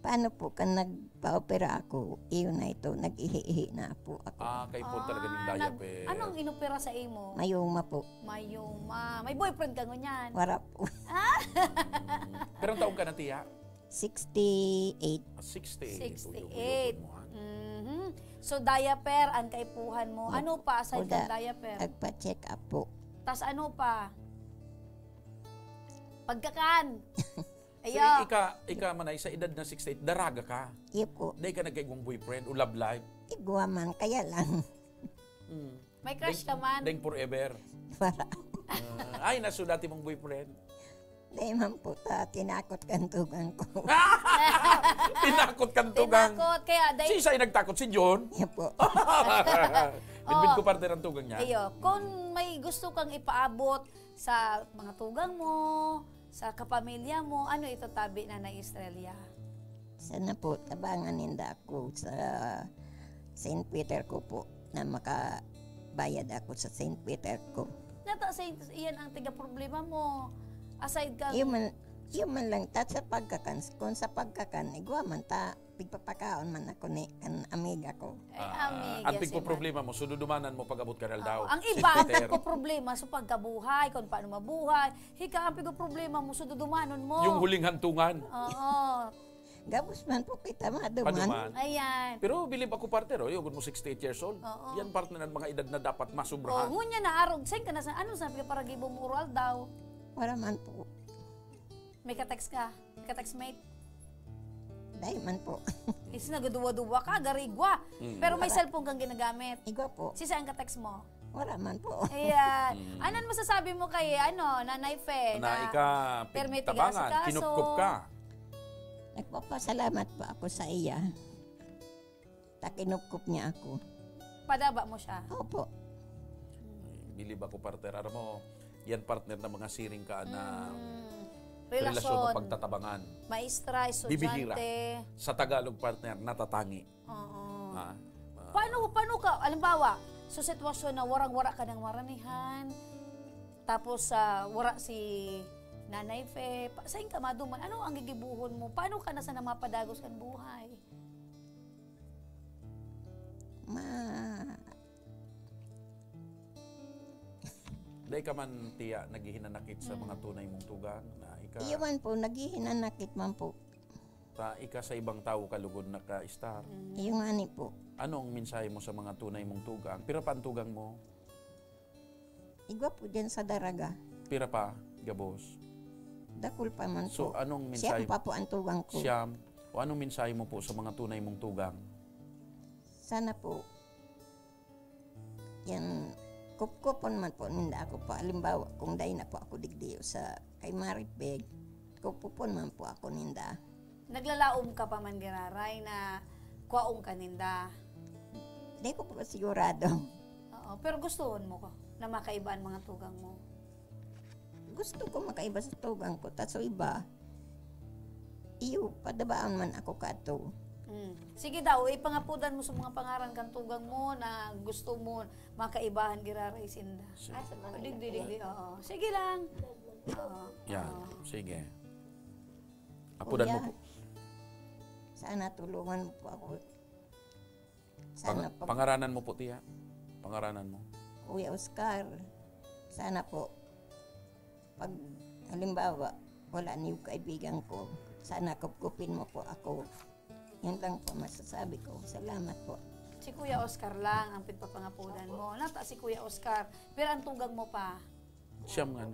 Paano po ka nagpa-opera ako? Iyon na ito. Nag-ihi-ihi na po ako. Kay po talaga ng diaper. Anong inopera sa imo? Mayuma po. Mayuma. May boyfriend ka ngunyan? Wala po. Pero ang taong ka na tiya? 68. 68. So, diaper ang kaipuhan mo. Ano pa aside from diaper? Nagpa-check up po. Tas ano pa? Pagkakan. So, Ayo. ika manay sa edad na 68, daraga ka. Iyo po. Dahil ka nagkaigong boyfriend o love life. Igwa man, kaya lang. May crush ka man? Dahil forever. Wala. Ay, naso dati mong boyfriend. Dahil man po tinakot kantugan ko. Tinakot kantugang. Tinakot. Kaya dahil... Si Isay nagtakot si John. Iyo po. Binbin ko parte ng tugang niya. Ayo. Kung may gusto kang ipaabot sa mga tugang mo, sa kapamilya mo, ano itatabi na Estralia? Sana po tabangan ninda ako sa St. Peter ko po na makabayad ako sa St. Peter ko. Nata sa iyan ang tiga problema mo. Aside kang... Yung man lang, sa pagkakan, kung sa pagkakan, igwa man ta, pigpapakaon man ako ni kan amiga ko. Amiga ang pigpo-problema mo, sududumanan mo pag-abot ka na daw. Ang iba, ang pigpo-problema sa pagkabuhay, kung paano mabuhay. Hika, ang pigpo-problema mo, sududumanon mo. Yung huling hantungan. Oo. Gabos man po kita maduman. Ayan. Pero bilib ako partner, yung mo 68 years old. Oo. Yan partner ng mga edad na dapat O, masubrahan. ngunya na arog. Saan ka na sa, ano sabi ka para gibong oral daw? Wala man po. May ka-text ka? May ka-text mate? Dahil man po. Is nagaduwa-duwa ka, garigwa. Pero may cellphone kang ginagamit. Igwa po. Si saan ka-text mo? Wala man po. Ayan. Anong masasabi mo kay, Nanay Fe? Na ika permit tabangan, tigasikaso. kinupkup ka. Nagpapasalamat po ako sa iya. Takinupkup niya ako. Padaba mo siya? Opo. Bilib ako partner. Alam mo, yan partner na mga siring ka na Relasyon. o pagtatabangan. Maestra, Bibihira. estudyante. Sa Tagalog partner, natatangi. Oo. Ah, Paano ka, alimbawa, sa sitwasyon na warang-wara ka ng maranihan, tapos wara si Nanay Fe, saan ka maduman? Ano ang gigibuhon mo? Paano ka nasa namapadagos ang buhay? Dahil ka man tiya, naghihinanakit sa mga tunay mong tugang na ika. Iyawan po, naghihinanakit man po. Ta ika sa ibang tao kalugod na ka-star. Iyong ani po. Ano ang mensahe mo sa mga tunay mong tugang? Pira pa ang tugang mo? Igwa po dyan sa daraga. Pira pa, gabos. Dakul pa man So po. anong mensahe? Siyam pa po ang tugang ko. Siyam. O anong mensahe mo po sa mga tunay mong tugang? Sana po, yan, kupkupon man po ninda ako pa. Halimbawa, kung dahil na po ako digdiyo sa kay Maripeg, kupkupon man po ako ninda. Naglalaom ka pa man giraray na kwaong ka ninda. Di ko po sigurado. Oo, pero gustuhon mo ko na makaibaan mga tugang mo. Gusto ko makaiba sa tugang ko. Taso iba, iyo, padabaan man ako kato. Sige daw, ipangapudan mo sa mga pangaran kang tugang mo na gusto mo makaibahan giraray sinda. Digdi. Oo. Sige lang. Yan, sige. Apudan mo po. Sana tulungan mo po ako. Sana po. Pangaranan mo po, tiya. Pangaranan mo. Kuya Oscar, sana po, pag halimbawa, wala niyo kaibigan ko, sana kupkupin mo po ako. Yun lang po masasabi ko. Salamat po. Si Kuya Oscar lang ang pinpapangapudan mo. Nata si Kuya Oscar. Pero ang tugang mo pa. Siyam nga.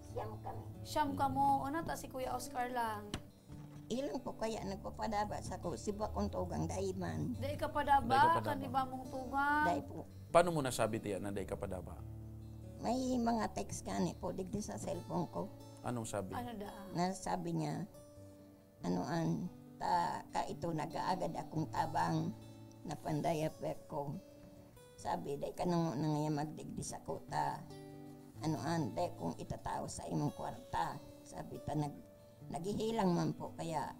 Siyam kami. Siyam ka mo. O nata si Kuya Oscar lang. Ilang po kaya nagpapadaba sa ko. Siba kong tugang daiman. Dahil ka padaba. Kaniba mong tugang. Dahil po. Paano mo nasabi, tiya, na dahi ka pa daba? May mga text kani po. Digdi sa cellphone ko. Anong sabi? Ano da? Nasabi niya, ka ito nag-aagad akong tabang na pandayaper ko. Sabi, day ka nang ngayon magdigdi sa kota. Day kung itatao sa imong kwarta. Sabi ta, naghihilang man po kaya.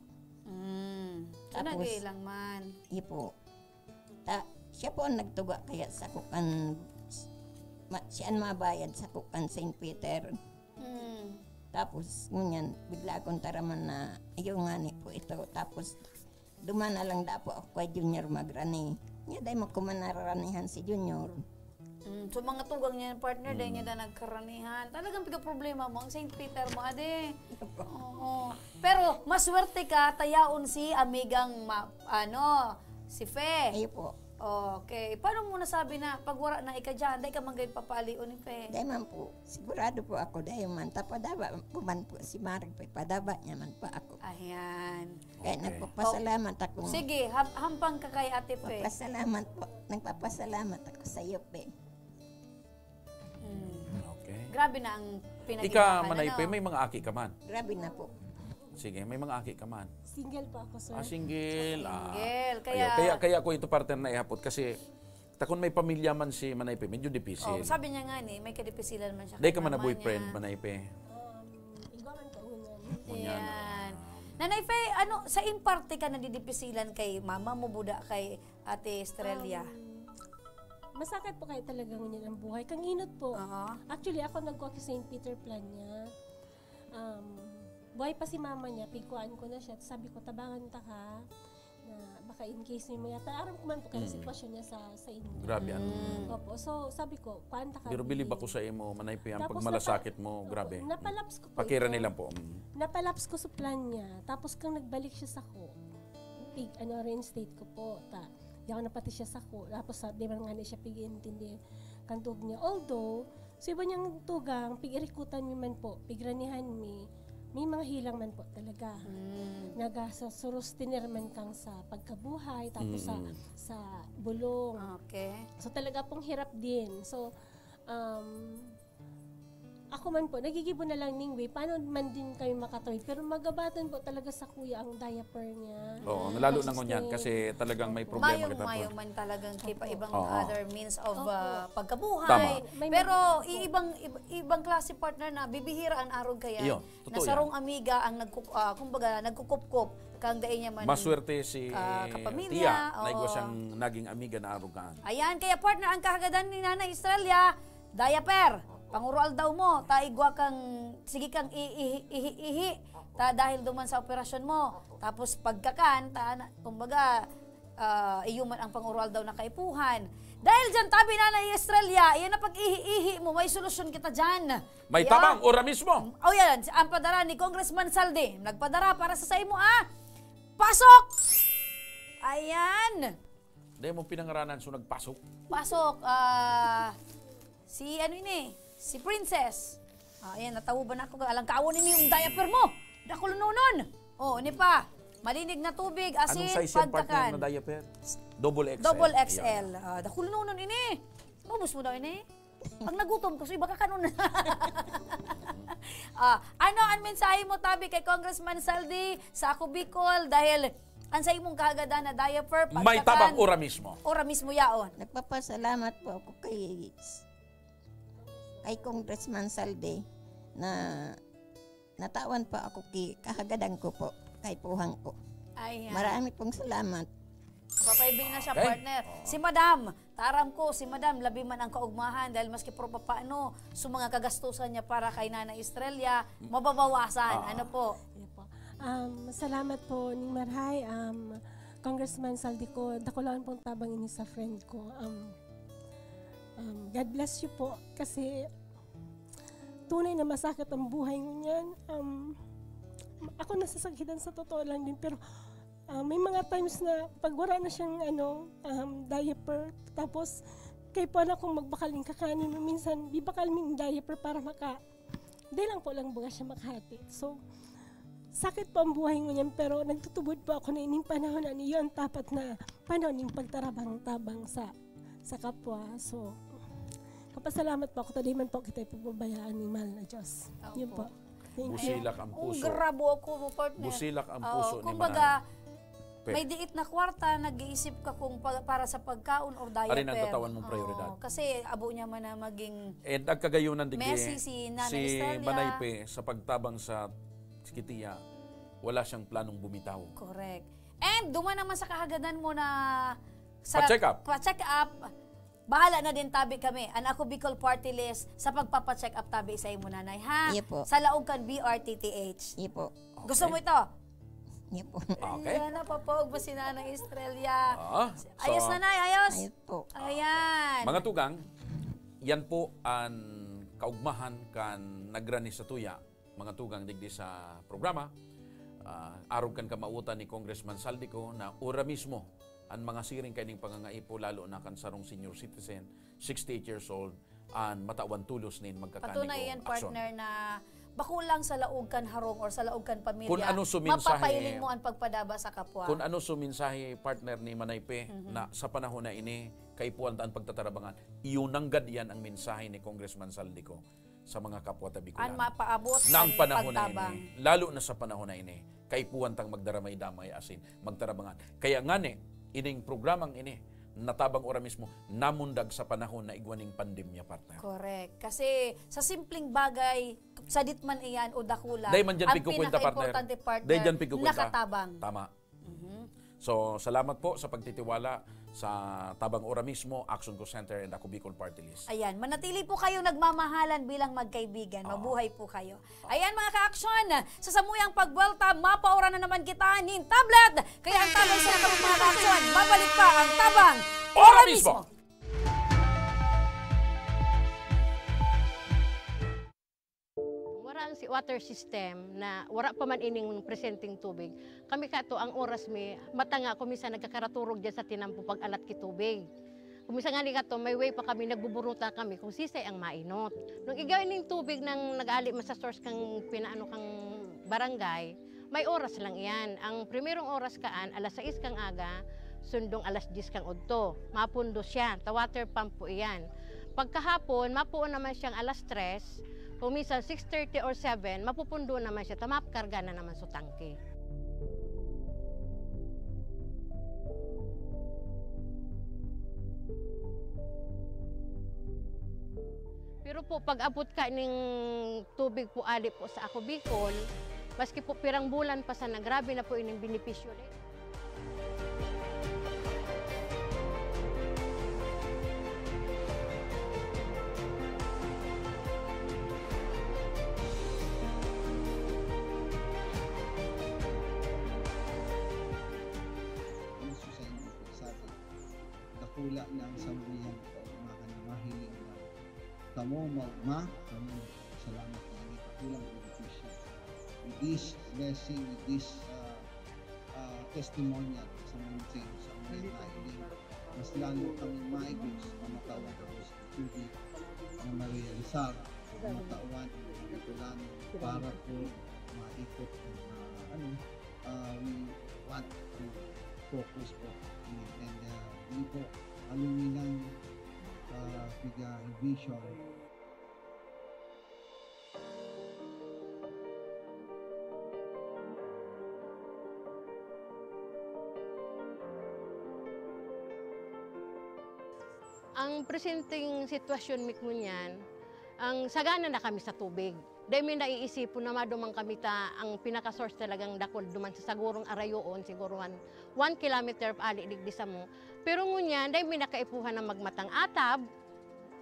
So naghihilang man. Ipo. Siya po ang nagtuga kaya sa kukan, siya ang mabayad sa kukan St. Peter. Tapos, ngunyan, bigla akong taraman na, ayaw nga ni po ito. Tapos, dumana lang da po ako kay Junior magrani. Niya, dahil makumanaranihan si Junior. So, mga tugang niya, partner, dahil niya na nagkaranihan. Talagang problema mo, ang St. Peter mo, ade. Oo. Pero, maswerte ka, tayaon si amigang, si Fe. Ayaw po. Okay. Paano mo nasabi na pag wala na ika dyan, dahil ka man gayon papalion ni Fe? Dahil man po, sigurado po ako dahil man, tapadaba po man po si Marek, padaba niya man pa ako. Ayan. Kaya nagpapasalamat ako. Sige, hampang ka kay Ate Fe. Nagpapasalamat ako sa iyo, Fe. Okay. Grabe na ang pinaginahan. Ika, Manaype, may mga aki ka man? Grabe na po. Sige, may mga aki ka man. Single po ako, sir. Single. Single. Kaya ako ito partner na ihapot kasi takon may pamilya man si Manaype, medyo dipisil. Sabi niya nga ni, may kadipisilan man siya. Dahil ka man na boyfriend, Manaype. Igawan ka Yan. Nanay Fe, sa imparte ka nadidipisilan kay mama mo, buda kay Ate Estrella? Masakit po kayo talaga ngunyan ang buhay. Kanginot po. Actually, ako nagkuha kay St. Peter plan niya. Buhay pa si mama niya, pigkuhaan ko na siya. Sabi ko, tabangan ta ka na baka in case ni mo yata. Aram ko man po kaya sitwasyon niya sa inyo. Grabe yan. Opo, so sabi ko, kuhaan ta ka. Pero bilib ako sa imo, Manaype, ang pagmalasakit mo, grabe. Napalaps ko po. Pakira nilang po. Napalaps ko sa plan niya. Tapos kang nagbalik siya sa ko, reinstate ko po. Yaw na pati siya sa ko. Tapos di man nga na siya pig-intindi kantog niya. Although, sa iba niyang tugang, pig-irikutan mi man po, pigranihan mi, may mga hilang man po talaga. Nagasurustiner man kang sa pagkabuhay, tapos sa bulong. Okay. So talaga pong hirap din. So, ako man po, nagigibo na lang ning way, paano man din kayo makatawid. Pero magabatan po talaga sa kuya ang diaper niya. Oo, lalo na ngunyan kasi talagang may problema. Mayong man talagang kipa ibang other means of pagkabuhay. Tama. Pero ibang klase partner na bibihira ang arog kaya. Na sarong amiga ang nagkukup-kup kang dai niya man. Maswerte si kapamilya. Tia, naigwa siyang naging amiga na arugan. Ayan, kaya partner, ang kahagadan ni Nanay Estrella, diaper. Pangurual daw mo, taigwa kang, sige kang ihi, dahil duman sa operasyon mo. Tapos pagkakan, kumbaga, iyuman ang pangurual daw na kaipuhan. Dahil dyan, tabi na Estrella, yan na pag-ihi-ihi mo, may solusyon kita dyan. May tabang, ora mismo. Yan, ang padara ni Congressman Saldi, nagpadara para sa mo, pasok! Ayan. Dahil mo pinangaranan, so nagpasok. Pasok, si Princess. Ayan, natawuban ako. Alang kaawon ni yung diaper mo. Dakulununon. Ini pa. Malinig na tubig, asin, anong size yung partner pagkakan. na diaper? Double XL. Double XL. Dakulununon ini. Mabus mo daw ini. Pag nagutom ko, so iba ka kanon. Ano ang mensahe mo, tabi, kay Congressman Saldi sa Ako Bicol? Dahil Ansa imong kahagada na diaper, May tabang ora mismo. Ora mismo yaon. Nagpapasalamat po ako kay Congressman Saldi na natawan pa ako kahagadan ko po, kay puhang ko. Ayan. Marami pong salamat. Papaibig na siya, Okay. partner. Si Madam, taram ko, si Madam, labi man ang kaugmahan dahil maski pro paano, sa mga kagastusan niya para kay Nana Estrella, mababawasan. Ano po? Salamat po ni Marhay, Congressman Saldico, dakulaan pong tabang ini sa friend ko. God bless you po kasi tunay na masakit ang buhay mo niyan. Ako nasasakitan sa totoo lang din, pero may mga times na pag wala na siyang diaper, tapos kay pa na kung magbakaling kakanin, minsan bibakal min diaper para di lang po lang buga siya makahati. So, sakit po ang buhay mo niyan, pero nagtutubod po ako na ining panahon na niyon, tapat na panahon ng pagtarabang-tabang sa kapwa. So, kapasalamat po ako, today man po kita ipababayaan ni mahal na Diyos. Yun po. Thank you. Busilak ang puso. Grabo ako mo, partner. Busilak ang puso ni kumbaga, Manay. may diit na kwarta, nag-iisip ka kung para sa pagkaon or diaper. Arin ang katawan mong prioridad. Kasi abo niya man na maging Nagkagayunan digdi Messi, si Nana si Estrella. Manaype sa pagtabang sa Kitiya, wala siyang planong bumitaw. correct. And duma naman sa kahagadan mo na sa Pa-check up. Pa-check up. Bahala na din tabi kami. Ang ako Bicol Party List sa pagpapa-check up tabi sa imo nanay ha. Iya po. Sa Laogan BRTTH. Iya po. Gusto mo ito? Iya po. Okay. Ayan na, papawag ba si Nanay Estrella? So, Ayos nanay, ayos. Ayos po. Ayan. Mga tugang, yan po ang kaugmahan kan nagrani sa tuya, mga tugang digdi sa programa. Arog kan kamautan ni Congressman Saldico na ora mismo ang mga siring kaining pangangaipo lalo na kan sarong senior citizen, 68 years old, an matawan tulos nin magkakanig Patunay yan, aksyon. partner, na bakulang sa laugkan harong or sa laugkan pamilya, Kung ano suminsahe- mapapailing mo ang pagpadaba sa kapwa. Kung ano suminsahe partner ni Manaype na sa panahon na ini, kaipuan taan pagtatarabangan, iunanggad yan ang mensahe ni Congressman Saldico sa mga kapwa tabi ko Ang mapaabot ng ang panahon na pagtabang. ini, lalo na sa panahon na ini, kaipuan tang magdaramay-damay asin, magtarabangan. Kaya ngani, ining programang ini, natabang ora mismo, namundag sa panahon na igwaning pandemya, partner. Correct. Kasi sa simpleng bagay, sa ditman iyan o dakula, Dahil man dyan ang pigkukwenta, partner. pinaka-importante, partner, Dahil dyan pigkukwenta. nakatabang. Tama. So, salamat po sa pagtitiwala sa Tabang Ora mismo, Action Go Center and Ako Bicol Party List. Ayan, manatili po kayo nagmamahalan bilang magkaibigan. Mabuhay po kayo. Ayan mga ka-aksyon, sa samuyang pagwelta, mapaura na naman kita nin tablet. Kaya ang tablet sa nakapag mga ka-aksyon, mabalik pa ang Tabang Ora mismo! Wala ang si water system na wala pa man ining presenting tubig. Kami kato ang oras mi matanga ko minsan nagkakaraturog diyan sa tinampo pag alat ki tubig. Kung minsan nga kato may way pa kami nagbuburuta kami kung sisay ang mainot. Nung igaw ning tubig nang nag-ali sa source kang pinaano kang barangay, may oras lang iyan. Ang primerong oras kaan alas 6 kang aga, sundong alas 10 kang udto. Mapundo siya, ta water pump po iyan. Pagkahapon, mapuon naman siyang alas 3. Kung minsan 6:30 or 7, mapupundo naman siya, tamapkarga na naman sa tangke. Pero po, pag abot ka ng tubig po ali po sa Ako Bicol, maski po pirang bulan pa sana, grabe na po ining benepisyo rin. Dakula ng sambuyan ko, mahiling na tamo ma, tamo salamat na hindi kakulang beneficyo. With this blessing, with this testimonial sa mga sa mga nailing, mas lalo kami maigos ang matawan ko sa tubig na ma-realizar ang matawan ng katulan para po maikot we want to focus po and hindi po aluminang vision. Ang presenting sitwasyon mi ko niyan, ang sagana na kami sa tubig. Dahil may naiisipon na madumang kami ang pinaka-source talagang dakol duman sa sagurong arayoon, siguruhan 1 kilometer ali digdi sa mo. Pero ngunyan, dahil may nakaipuhan ng magmatang atab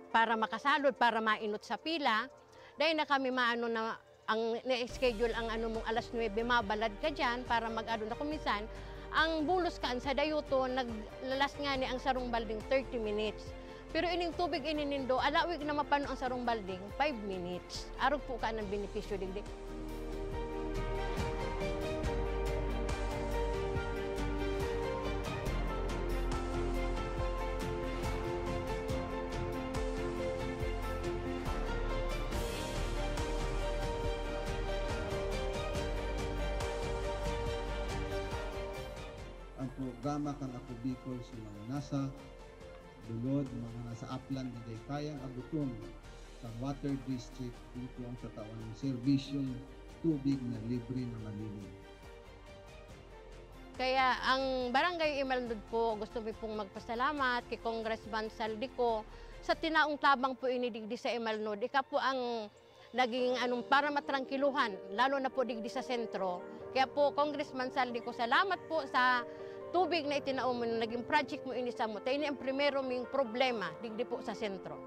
para makasalod, para mainot sa pila. Dahil na kami maano na ang na-schedule ang ano mong alas 9, mabalad ka dyan para mag-ano na kumisan. Ang bulos kaan sa dayuto, naglalas nga ni ang sarong balding 30 minutes. Pero ining tubig ininindo, alawig na mapano ang sarong balding, 5 minutes. Arog po ka ng benepisyo digdi. Ang programa kang Ako Bicol sa mga nasa Dulod, mga nasa Upland, hindi kayang abuton sa Water District dito ang katawan ng serbisyong tubig na libre na malinis. Kaya ang Barangay Imalnod po, gusto mo pong magpasalamat kay Congressman Saldico sa tinaong tabang po inidigdi sa Imalnod. Ika po ang naging para matrangkiluhan, lalo na po digdi sa sentro. Kaya po, Congressman Saldico, salamat po sa tubig na itinaon mo, naging project mo inisa mo. Tayo ni ang primero ming problema, digdi po sa sentro.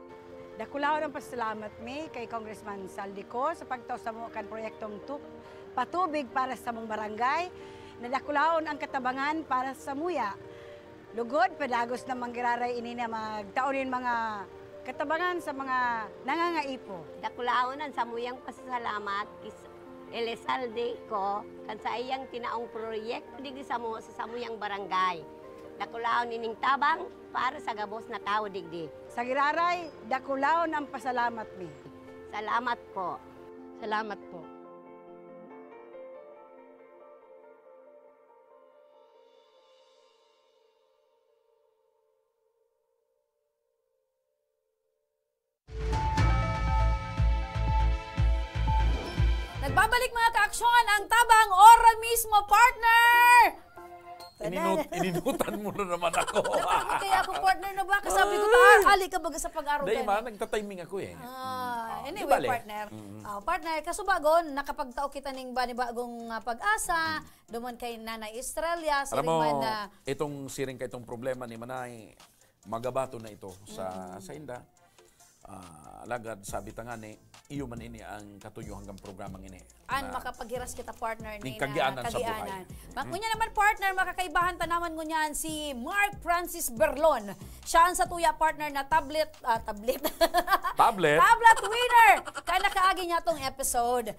Dakulaw ng pasalamat mi kay Congressman Saldico sa pagtaw sa mga proyektong patubig para sa mong barangay. Nadakulaon ang katabangan para sa muya. Lugod, padagos na manggiraray ini na magtaonin mga katabangan sa mga nangangaipo. Dakulaonan sa muyang pasasalamat Elizalde ko kan sa iyang tinaong proyekto digdi sa samuyang barangay. Dakulaon ining tabang para sa gabos na tao digdi. Sa giraray, dakulaon ang pasalamat mi. Salamat po. Salamat po. Nagbabalik mga ka-aksyon ang tabang oral mismo, partner! Ininutan mo na naman ako. Kaya ako, partner, na ba? Kasabi ko, ali ka baga sa pag-araw. Dahil nagtatiming ako eh. Anyway, partner. Partner, kasubagon, nakapagtao kita ning bagong pag-asa, duman kay Nanay Estrella. Alam mo, itong siring ka itong problema ni Manay, magabato na ito sa inda. Lagad, sabi ta nga ni, iyo man ini ang katuyo hanggang programang ini. Makapaghiras kita, partner, ni kagianan sa buhay. Ngunya naman, partner, makakaibahan tanaman ngunyan si Mark Francis Berlon. Siya ang sa tuya, partner, na tablet winner! Kaya nakaagi niya tong episode.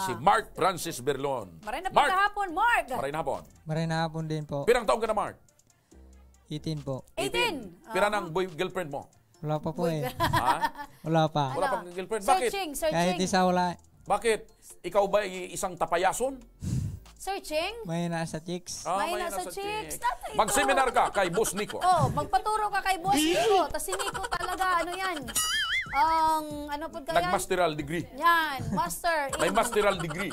Si Mark Francis Berlon. Maray na pagkahapon, Mark! Maray na hapon. Maray na hapon din po. Pirang taong ka na, Mark? 18 po. 18? Pira ng girlfriend mo? Wala pa po eh. Ha? Wala pa. Wala pang girlfriend? Bakit? Searching. Kahit isa wala. Bakit? Ikaw ba isang tapayason? Searching? May nasa chicks. May nasa chicks. Mag-seminar ka kay Boss Nico. Magpaturo ka kay Boss Nico. Tapos si Nico talaga, ano yan? Ano po kaya? Nag-masteral degree. Yan, master. May masteral degree.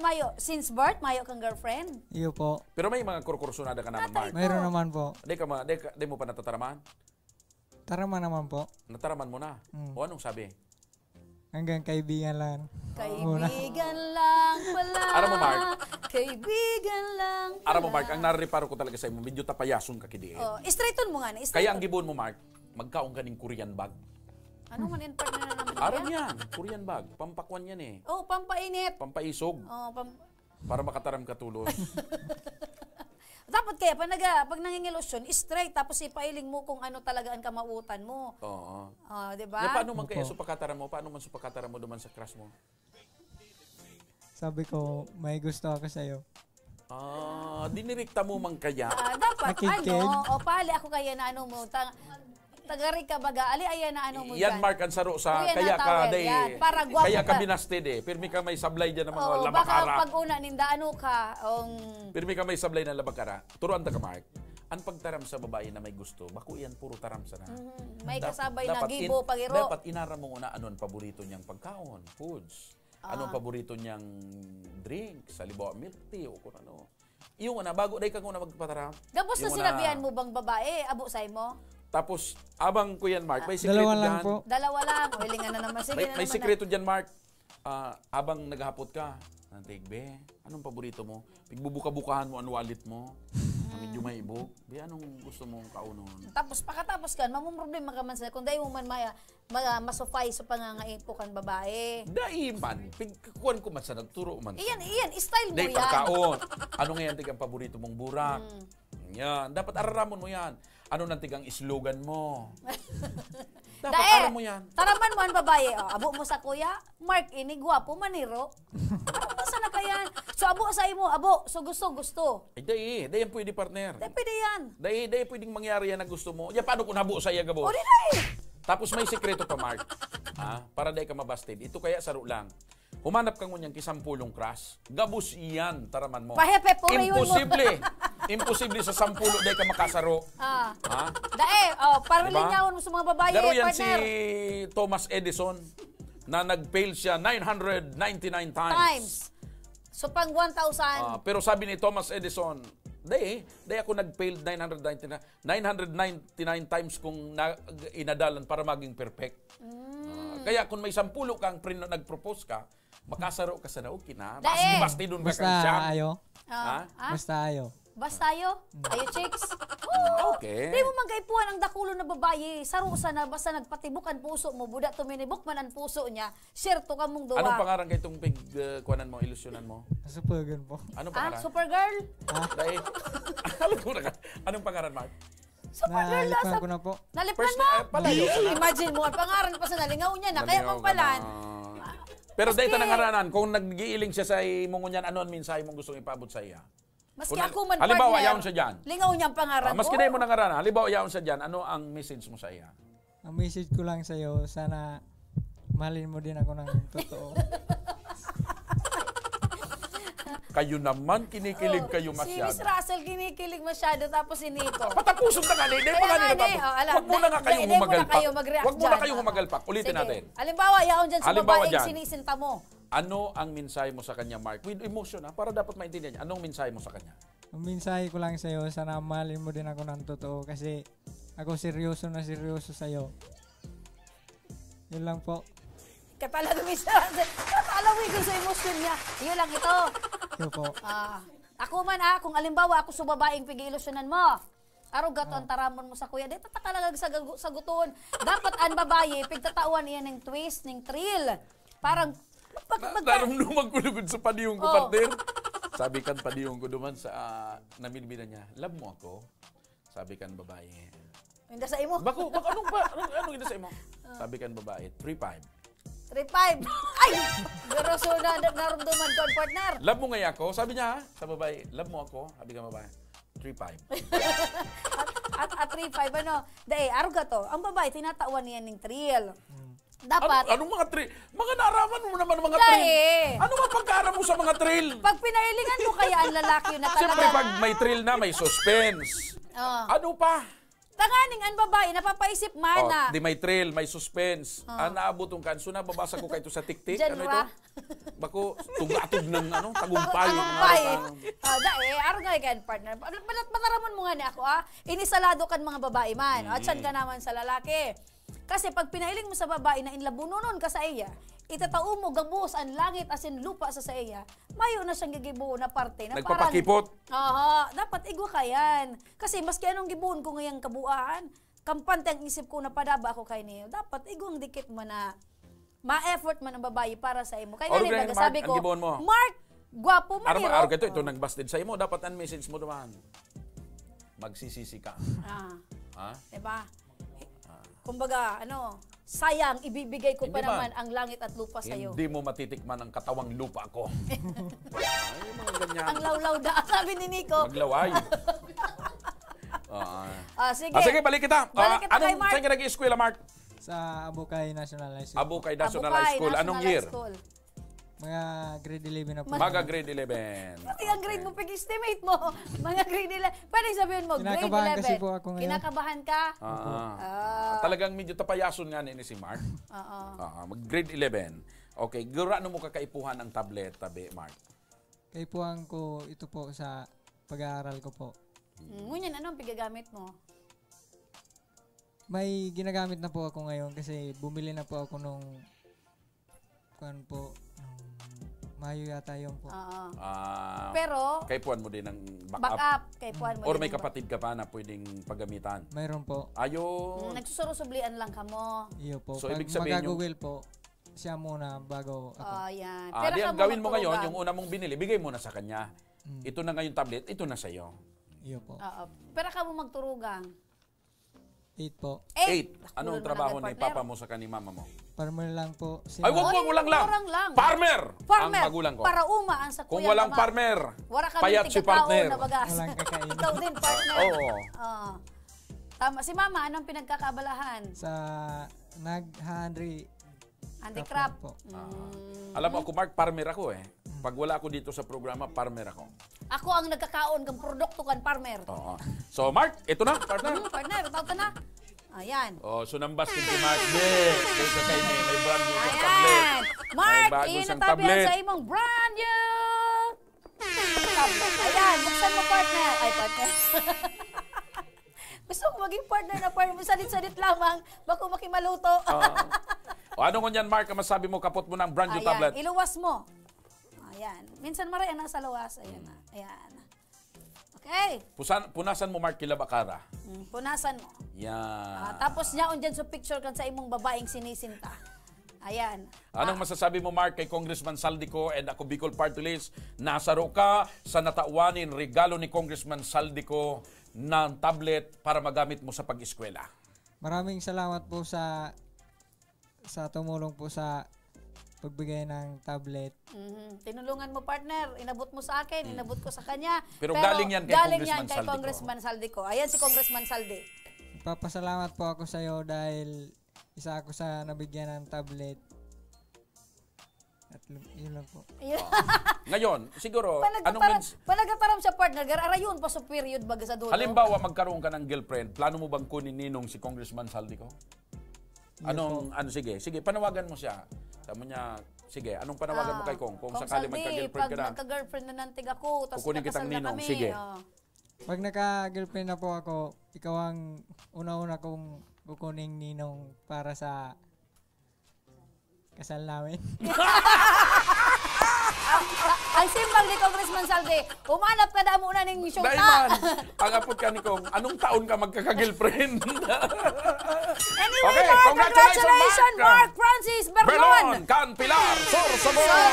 Mayo, since birth, mayo kang girlfriend? Iyo po. Pero may mga kurkursunada ka naman, Mark. Mayroon naman po. Di mo pa natataraman? Taraman naman po. Nataraman mo na? O anong sabi? Hanggang kaibigan lang. Kaibigan lang pala. Aram mo, Mark. Kaibigan lang pala. Aram mo, Mark, ang nareparo ko talaga sa imo, medyo tapayason ka kidi. Straighton mo nga na. Kaya ang gibon mo, Mark, magkaong ka ng Korean bag. Ano man yung partner na naman Aram yan, Korean bag. Pampakwan yan eh. Pampainit. Pampaisog. Para makataram ka tulos. Dapat kaya, pag nangingilosyon, straight, tapos ipailing mo kung ano talaga ang kamautan mo. Oo. Diba? Paano man kaya supakataram mo? Paano man supakataram mo duman sa crush mo? Sabi ko, may gusto ako sa'yo. Dinirikta mo man kaya? Dapat, pali ako kaya na ano mo, tagari ka baga, ayan na ano mo yan, Mark, ang saro sa kaya ka kaya ka binasted eh. Pirmi ka may sablay dyan ng mga labakara. Baka pag una ninda ano ka. Pirmi ka may sablay ng labakara. Turuan ta ka, Mark. Ang pagtaram sa babae na may gusto, bako yan puro taram sa na. May kasabay na gibo, pagiro. Dapat inaram mo na ano ang paborito niyang pagkaon, foods. Ano ang paborito niyang drink, salibawa milk tea o kung ano. Yung bago day ka kung na magpataram. Gabos na Yung sinabihan mo bang babae, abo say mo? Tapos, abang Kuya Mark, may sikreto Dalawa lang dyan. po. Dalawa lang, hilingan na naman. Sige May, na may naman. sikreto dyan, Mark. Abang naghapot ka, nantig, be, anong paborito mo? Pigbubuka-bukahan mo, ang wallet mo. Medyo may ibog. Be, anong gusto mong kaunon? Tapos pagkatapos kan, mamumroblema ka man sa kung dahil mo man masufay sa pangangaipo kan babae. Dahil man, pigkukuhan ko man sa nagturo man. Iyan, style mo Dahil yan. pagkaon. Ano ngayon tig ang paborito mong burak? Yan. Dapat araramon mo yan. Ano nantig ang slogan mo? Dapat aram mo yan. Taraman mo ang babae. Abo mo sa kuya, Mark, ini gwapo maniro. Ano mo sana kayan? So abo sa imo, abo. So gusto. Ay, dahil yan pwede partner. Dahil pwede yan. Dahil pwedeng mangyari yan na gusto mo. Yan, paano kung nabo sa iya gabo? O di dahil. Tapos may sikreto pa, Mark. Para dahil ka mabasted. Ito kaya saro lang. Humanap ka ngunyang kisampulong crush. Gabos iyan, taraman mo. Pahepe, purayon mo. Imposible. Imposible sa 10 dahil ka makasaro. Para Diba? linyawon mo sa mga babae, Laro yan partner. si Thomas Edison na nag-fail siya 999 times. So pang 1,000. Pero sabi ni Thomas Edison, Day ako nag-fail 999 times kung inadalan para maging perfect. Kaya kung may 10 kang nag-propose ka, makasaro ka sa okay na. Basti doon ka kang siyam. Basta ayo. Basta ayo? Ayo, chicks? Okay. Di mo magkaipuan ang dakulo na babae. Sarusa na, basta nagpatibok ang puso mo, buda tuminibok man ang puso niya, sierto ka mong duwa. Anong pangaran kay itong kuanan mo, ilusyonan mo? Supergan po. Anong pangaran? Supergirl? Dahil, alam ko na ka. Anong pangaran, Mark? Supergirl na Nalipan ko na po. Nalipan mo? palayo ka na. Imagine mo, ang pangaran pa sa nalingaw niya na, kaya Nalingaw pang palan. Pero dahil tanangaranan, kung nag-giiling siya sa imong ngunyan, ano ang mensahe mong gustong ipabot sa iya? Maski ako man, halimbawa, partner, yaon siya dyan. lingaw niya ang pangaran Maski ko. na mo nangaranan, halimbawa, yaon siya dyan, ano ang message mo sa iya? Ang message ko lang sa'yo, sana mahalin mo din ako ng totoo. Kayo naman, kinikilig kayo Si masyado. Miss Russell kinikilig masyado tapos si Nico. Patapusin na nga, hindi pa nga nila Huwag muna nga kayong humagalpak. Huwag muna kayong humagalpak. Ulitin natin. Halimbawa, yaon dyan sa Halimbawa babaeng dyan. sinisinta mo. Ano ang mensahe mo sa kanya, Mark? With emotion, para dapat maintindihan niya. Anong mensahe mo sa kanya? Ang mensahe ko lang sa'yo, sana mahalin mo din ako ng totoo kasi ako seryoso sa'yo. Yun lang po. Katalaga Miss Russell. Katalawi ko sa emosyon niya. Yun lang ito. Yun po. Ako man kung alimbawa ako sa babaeng pag-iilusyonan mo. Araw gato ang taramon mo sa kuya. Di tatakalaga sa guton. Dapat ang babae, pigtatawan niya ng twist, ng thrill. Parang Narumdumag ko lugod sa padiyong ko, partner. Sabi kan padiyong ko duman sa namilbina niya, love mo ako? Sabi kan babae. Hindi sa imo. Bako, anong hindi sa imo? Sabi kan babae, 3-5. 3-5. Ay! Garoso na narumduman ko, partner. Love mo ngayon ako? Sabi niya sa babae, love mo ako? Sabi kan babae, 3-5. At 3-5, ano? Dahil, araw gato, ang babae, tinatawan niya ng thrill. Dapat. Anong mga trail? Mga naaraman mo naman mga trail. Ano ba pagkaaram mo sa mga trail? Pag pinailingan mo kaya ang lalaki na talaga. Siyempre pag may trail na, may suspense. Ano pa? Tanganing ang babae, napapaisip man na. Di may trail, may suspense. Naabot ang kanso na, babasa ko kayo sa tiktik. Ano ito? Bako, tugatog ng tagumpay. Tagumpay. Araw nga yan, partner. Pataramon mo nga ni ako, inisalado kan mga babae man. At siyan ka naman sa lalaki. Kasi pag pinailing mo sa babae na inlabunonon ka sa iya, itatao mo gabos ang langit asin lupa sa iya, mayo na siyang gigibuo na parte na nagpapakipot. Dapat igwa ka yan. Kasi maski anong gibuon ko ngayang kabuuan, kampante ang isip ko na padaba ako kay niyo, dapat igwang dikit mo na ma-effort man ang babae para sa imo. Kaya nga nagsasabi ko, Mark, gwapo man niro. Araw ito nagbasted sa imo, dapat ang message mo naman. Magsisisi ka. Diba? Kumbaga, sayang, ibibigay ko pa Hindi ba? naman ang langit at lupa sa iyo. Hindi mo matitikman ang katawang lupa ko. Ay, mga ganyan. Ang lawlaw da, sabi ni Nico. Maglaway. Sige. Sige, balik kita. Balik kita kay Mark. Saan ka nag-i-eskwela, Mark? Sa Abukay National High School. Abukay National High School. Anong year? Mga grade 11 na po. Mga grade 11. Pati ang grade mo, pag-estimate mo. Mga grade 11. Pwede sabihin mo, grade 11. Kinakabahan kasi po ako ngayon. Kinakabahan ka? Talagang medyo tapayason nga ni si Mark. Mag-grade 11. Okay, gura mo kakaipuhan ng tablet, tabi, Mark? Kaipuhan ko ito po sa pag-aaral ko po. Ngunyan, ano ang pigagamit mo? May ginagamit na po ako ngayon kasi bumili na po ako nung Mayo yata yung po. Pero, kay puan mo din ng backup. Kay puan mo or din may ng kapatid ka pa na pwedeng paggamitan? Mayroon po. Ayun. Nagsusurusublian lang ka mo. Iyo po. So, Pag ibig sabihin magagawil po, siya muna bago ako. Yan. Pero ang gawin mo ngayon, yung una mong binili, bigay mo na sa kanya. Ito na ngayon tablet, ito na sa'yo. Iyo po. Pero ka mo magturugang? 8 po. 8. Anong trabaho ni papa mo sa ni mama mo? Farmer lang po. Ay, wag mo lang. Farmer! Ang magulang ko. Para uma ang sa kung walang farmer, payat si partner. Walang kakain. Ikaw din, partner. Oo. Tama. Si mama, anong pinagkakabalahan? Sa handicraft po. Alam mo ako, Mark, farmer ako eh. Pag wala ako dito sa programa, farmer ako. Ako ang nagkakaon ng produkto kan farmer. Oo. So, Mark, ito na, partner. Partner, tawag na. Ayan. Sunambas din si Mark. Kaysa kay may brand new siyang tablet. Mark, iyon na tabihan sa imong brand new tablet. Ayan, buksan mo, partner. Ay, partner. Gusto ko maging partner na partner. Sadit-sadit lamang. Bako makimaluto. Ano ngunyan, Mark, ang masabi mo, kapot mo ng brand new tablet? Iluwas mo. Ayan. Minsan maray ang nasa luwas. Ayan na. Ayan. Okay. Punasan mo, Mark, kilabakara. Punasan mo. Yan. Tapos niyaon dyan sa picture kan sa imong babaeng sinisinta. Ayan. Anong masasabi mo, Mark, kay Congressman Saldico and ako, Bicol Party List, nasaro ka sa natawanin regalo ni Congressman Saldico ng tablet para magamit mo sa pag-eskwela? Maraming salamat po sa tumulong po sa pagbigay ng tablet. Tinulungan mo, partner. Inabot mo sa akin, inabot ko sa kanya. Pero galing yan kay Congressman Saldico. Ayan si Congressman Saldi. Papasalamat po ako sa iyo dahil isa ako sa nabigyan ng tablet. At yun lang po. Ngayon, siguro, Panagataram siya, partner. Arayon pa sa period baga sa dulo. Halimbawa, magkaroon ka ng girlfriend, plano mo bang kunin ninong si Congressman Saldico? Sige, panawagan mo siya. Sabi niya, sige, anong panawagan mo kay Kong? Kung sakali magka-girlfriend ka na. Pag nagka-girlfriend na nantig ako, tapos kukunin kitang ninong, sige. Pag naka-girlfriend na po ako, ikaw ang una-una kong kukuning ninong para sa kasal namin. Ang simbang ni Congressman Saldi, umanap ka na muna ng show ta. Daiman, ang apot ka ni Kong, anong taon ka magkaka-girlfriend? Anyway, congratulations, Mark Francis Berlon. Can Pilar Sorsogon.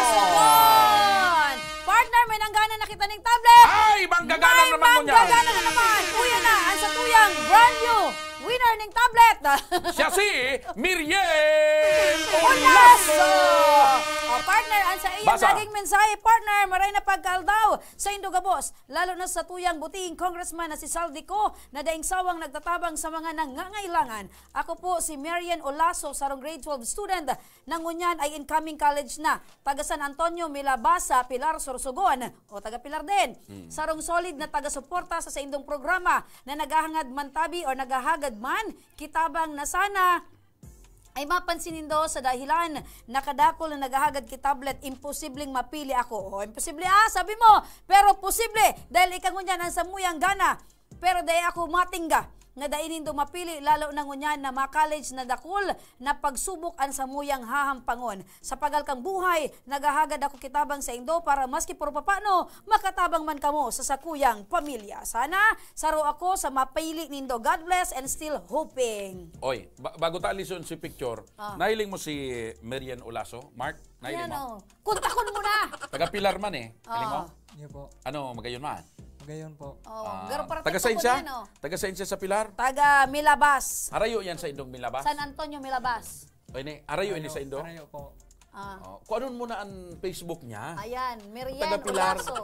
Partner, may nanggana na kita ng tablet. Ay, manggagana naman mo niya. Manggagana na naman. Kuya na, ang sa tuyang brand new winner ng tablet. Siya si Mirien Olaso. Partner, ang sa iyang Basa. naging mensahe, partner, maray na pagkaldaw sa Indogabos, lalo na sa tuyang buting congressman na si Saldico na daing sawang nagtatabang sa mga nangangailangan. Ako po si Mirien Olaso, sarong grade 12 student, nangunyan ay incoming college na. Taga San Antonio, Milabasa, Pilar Sorsogon, o taga Pilar din. Sarong solid na taga-suporta sa indong programa na naghahangad man tabi o naghahagad man, kitabang na sana ay mapansinin do sa dahilan nakadakol na naghahagad ki tablet, imposibleng mapili ako. O, imposible sabi mo, pero posible dahil ikangunyan ang samuyang gana. Pero dahil ako matingga na dainin do mapili, lalo na ngunyan na ma-college na dakol na pagsubok ang samuyang hahampangon. Sa pagalkang buhay, naghahagad ako kitabang sa indo para maski puro papano, makatabang man kamo sa sakuyang pamilya. Sana, saro ako sa mapili nindo. God bless and still hoping. Oy, bago ta listen si picture, nahiling mo si Mirien Olaso? Mark, nahiling mo? Kuntakon mo na! Taga Pilar man eh. Hiling mo? Iyo po. Ano, magayon man? Gayon po. Taga Sainsya? Taga Sainsya sa Pilar? Taga Milabas. Arayo yan sa Indong Milabas? San Antonio, Milabas. Arayo ini sa Indo? Arayo po. Kung ano muna ang Facebook niya? Ayan, Mirien Taga Pilar. Olaso.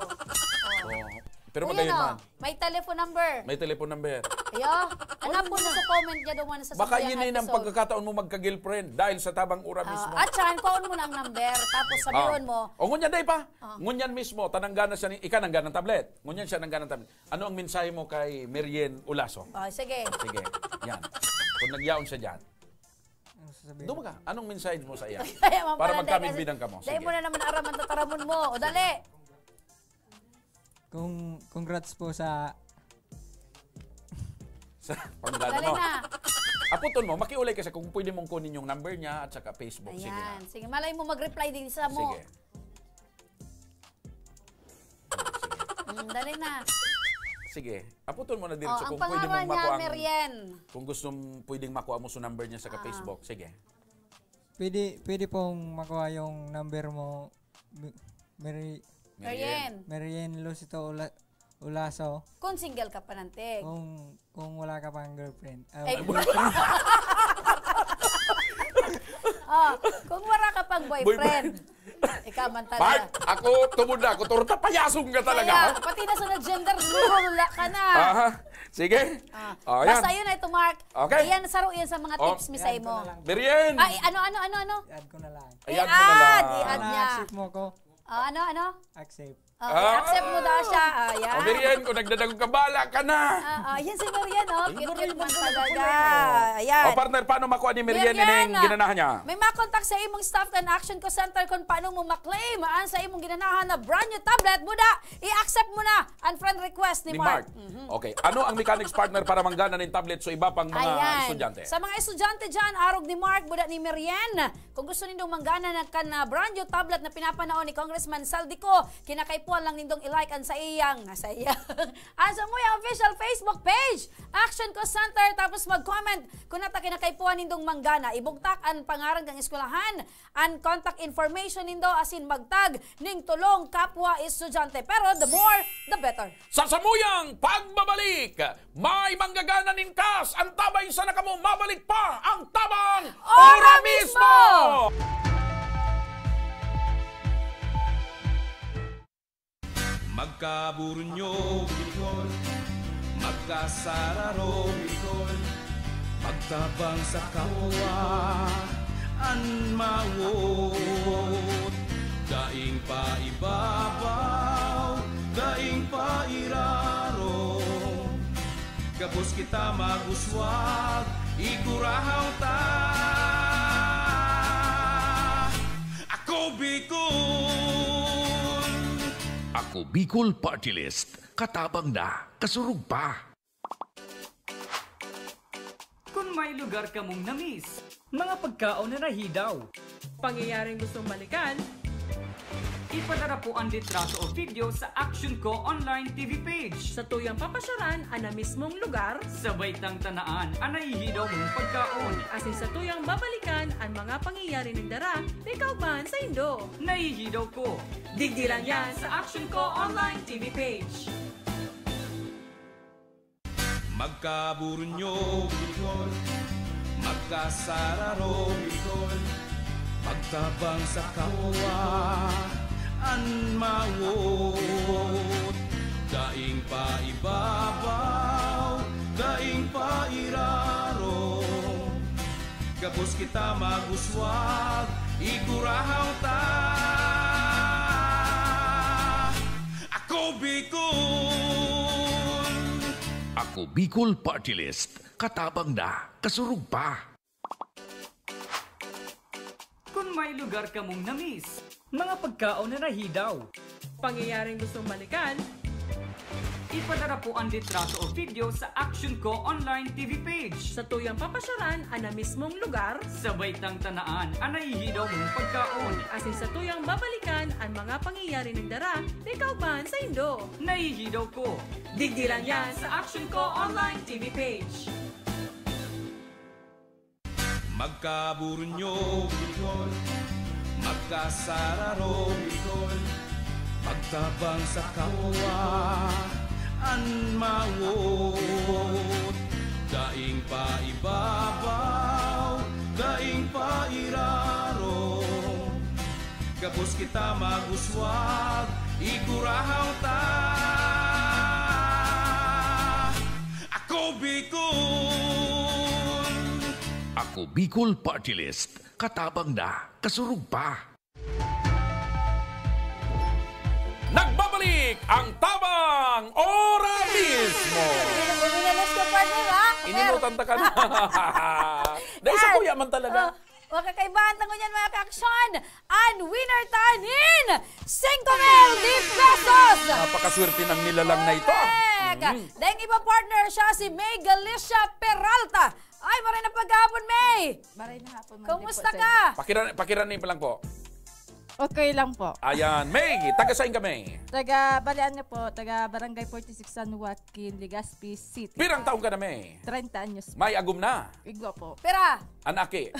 Pero magayon man. May telephone number. May telephone number. Ayo, hanapon mo sa comment niya duman sa baka sumbayang yun ang episode. pagkakataon mo magka-girlfriend dahil sa tabang ura mismo. At saan, kuha mo na ang number, tapos sabihin mo. O ngunyan day pa. Ngunyan mismo, tananggana siya, ika nangganang tablet. Ngunyan siya nangganang tablet. Ano ang mensahe mo kay Mirien Olaso? Sige. Sige, yan. Kung nagyaon siya dyan. Doon ka, anong mensahe mo sa iya? Para magkamit bidang ka mo. Dahil mo na naman araman tataramon mo. O dali. Congrats po sa panggana Dali mo. na. Aputon mo, makiulay kasi kung pwede mong kunin yung number niya at saka Facebook. Sige na. Ayan. Sige, malay mo mag-reply din sa mo. Sige. Dali na. Sige. Aputon mo na dito Ang kung pwede pangalan mong niya, makuha. Merien. Kung gusto mong pwedeng makuha mo sa number niya sa Facebook. Sige. Pwede pong makuha yung number mo, Merien Lucito Ulaso. Kung single ka pa nantig. Kung wala ka pang girlfriend. Kung wala ka pang boyfriend. Ikaw man talaga. Mark, ako tumod na. Ako turta payasong ka talaga. Kaya, pati na sa gender rule ka na. Sige. Basta yun na ito, Mark. Okay. Iyan, saro yan sa mga tips misay mo. Merien! Ay, ano? I-add ko na lang. I-add niya. Accept mo ko. Ano? Accept. Accept mo daw siya. Ayan. Merien, kung nagdadagong kabala ka na. Yan si Merien, oh. Cute man talaga. Ayan. Partner, paano makuha ni Merien yung ginanahan niya? May makontak sa imong staff and action ko center kung paano mo maklaim aan sa imong ginanahan na brand new tablet. Buda, i-accept mo na ang friend request ni Mark. Okay. Ano ang mechanics partner para manggana ng tablet sa iba pang mga estudyante? Sa mga estudyante dyan, arog ni Mark, buda ni Merien. Kung gusto nindong manggana ng brand new tablet na pinapanaon ni Congressman Saldico, kinakaipuan lang nindong i-like ang sa iyang ang sa mo yung official Facebook page, Action Co Center, tapos mag-comment kung nata kinakaipuan nindong manggana. Ibugtak ang pangaran ng eskwelahan, ang contact information nindo, asin magtag ning tulong kapwa estudyante. Pero the more, the better. Sa samuyang pagbabalik, may manggagana ning kas, ang tabay sa nakamo, mabalik pa ang tabang ora mismo! Magkaburunyo, Bicol. Magkasararo, Bicol. Magtabang sa kapwa, anmawot. Daing pa ibabaw, daing pa iraro. Gabos kita maguswag, igurahaw ta. Ako Bicol. Ako Bicol Party List. Katabang na, kasurug pa. Kung may lugar ka mong namiss, mga pagkaon na nahidaw, Pangyayaring gustong balikan, ipadara po ang litrato o video sa Action Co online TV page. sa tuyang papasyaran ang na mismong lugar, Sabay tang tanaan ang nahihidaw mong pagkaon. asin sa tuyang babalikan ang mga pangyayari ng dara na kauban sa Indo. Nahihidaw ko. Digdi lang yan sa Action Co online TV page. Magkaburunyo, Bicol. Magkasararo, Bicol. Magtabang sa kapwa, anmawot. Daing pa ibabaw, daing pa iraro. Gabos kita maguswag, igurahaw ta. Ako Bicol. Ako Bicol Party List. Katabang na, kasurug pa. Kung may lugar ka mong namiss, mga pagkaon na nahidaw, Pangyayaring gustong balikan, ipadara po ang litrato o video sa Action Co online TV page. sa tuyang papasyaran ang na mismong lugar, Sabay tang tanaan ang nahihidaw mong pagkaon. asin sa tuyang babalikan ang mga pangyayari ng dara na kauban sa Indo. Nahihidaw ko. Digdi lang yan sa Action Co online TV page. Magkaburunyo, Bicol. Magkasararo, Bicol. Magtabang sa kapwa, anmawot. Daing pa ibabaw, daing pa iraro. Gabos kita maguswag, igurahaw ta. Ako Bicol. Ako Bicol Party List. Katabang na, kasurug pa. Nagbabalik ang tabang ora mismo! Minalas ko, partner, ha? Inimutan ta ka na. Dahil sa kuya man talaga. Makakaibahan tango niyan mga ka-aksyon. Ang winner tanin, 5,000 pesos. Napakaswerte ng nilalang na ito. Dahil iba partner siya si May Galicia Peralta. Ay, maray na pagkahapon, May. Maray na hapon. Kumusta ka? Pakiranin pa lang po. Okay lang po. Ayan, May, taga saan ka, May? Taga Balean niyo po, taga Barangay 46 San Joaquin, Legazpi City. Pirang taong ka na, May? 30 anyos. May agum na. Igwa po. Pera. Anaki.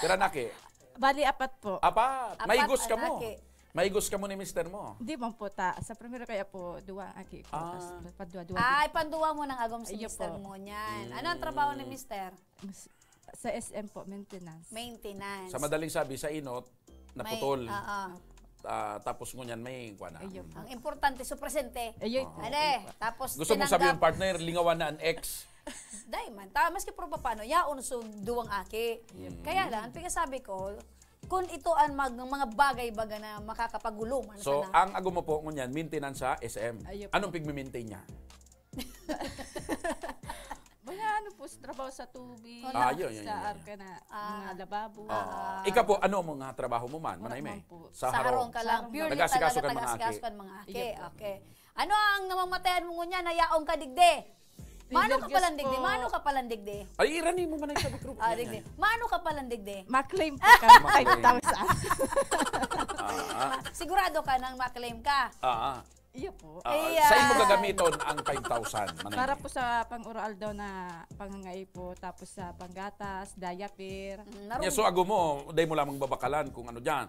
Pira naki. Bali, apat po. Apat. May gus ka mo. anaki. May gus ka mo ni mister mo. Hindi man po ta. Sa primero kaya po, duwa ang aki ko. Padua-dua. Ay, panduwa mo ng agom si Ayun mister po. mo niyan. Ano ang trabaho ni mister? Sa SM po, maintenance. Maintenance. Sa madaling sabi, sa inot, naputol. May, tapos ngunyan may kuha na. Ang importante, so presente. Ayun. Ade, tapos Gusto mong sabi yung partner, lingawan na ang ex. Dahil man, maski pro paano, yaon so duwang aki. Kaya lang, ang sabi ko, kung ito ang mga bagay-baga na makakapagulo man So, sana. ang agum mo po ngunyan, maintenance sa SM. Ayun po. Anong pigme-maintain niya? Mga ano po, trabaho sa tubig, yun. sa arka na, mga lababo. Ikaw po, ano mga trabaho mo man? Manay may? Sa harong ka lang. Purely Nag-asikaso talaga ka mga aki. taga-asikaso ka mga aki. Okay. Ano ang namamatayan mo ngunyan na yaong ka digde? Mano ka palang digde? Mano ka palang digde? Ay, irani mo man ay sabi ko. Digde. Mano ka palang digde? Ma-claim po ka, 5,000. Sigurado ka nang ma-claim ka? Iya po. Saan mo gagamiton ang 5,000? Para po sa pang-oral daw na pangangay po, tapos sa panggatas, diaper. So agum mo, day mo lamang babakalan kung ano dyan.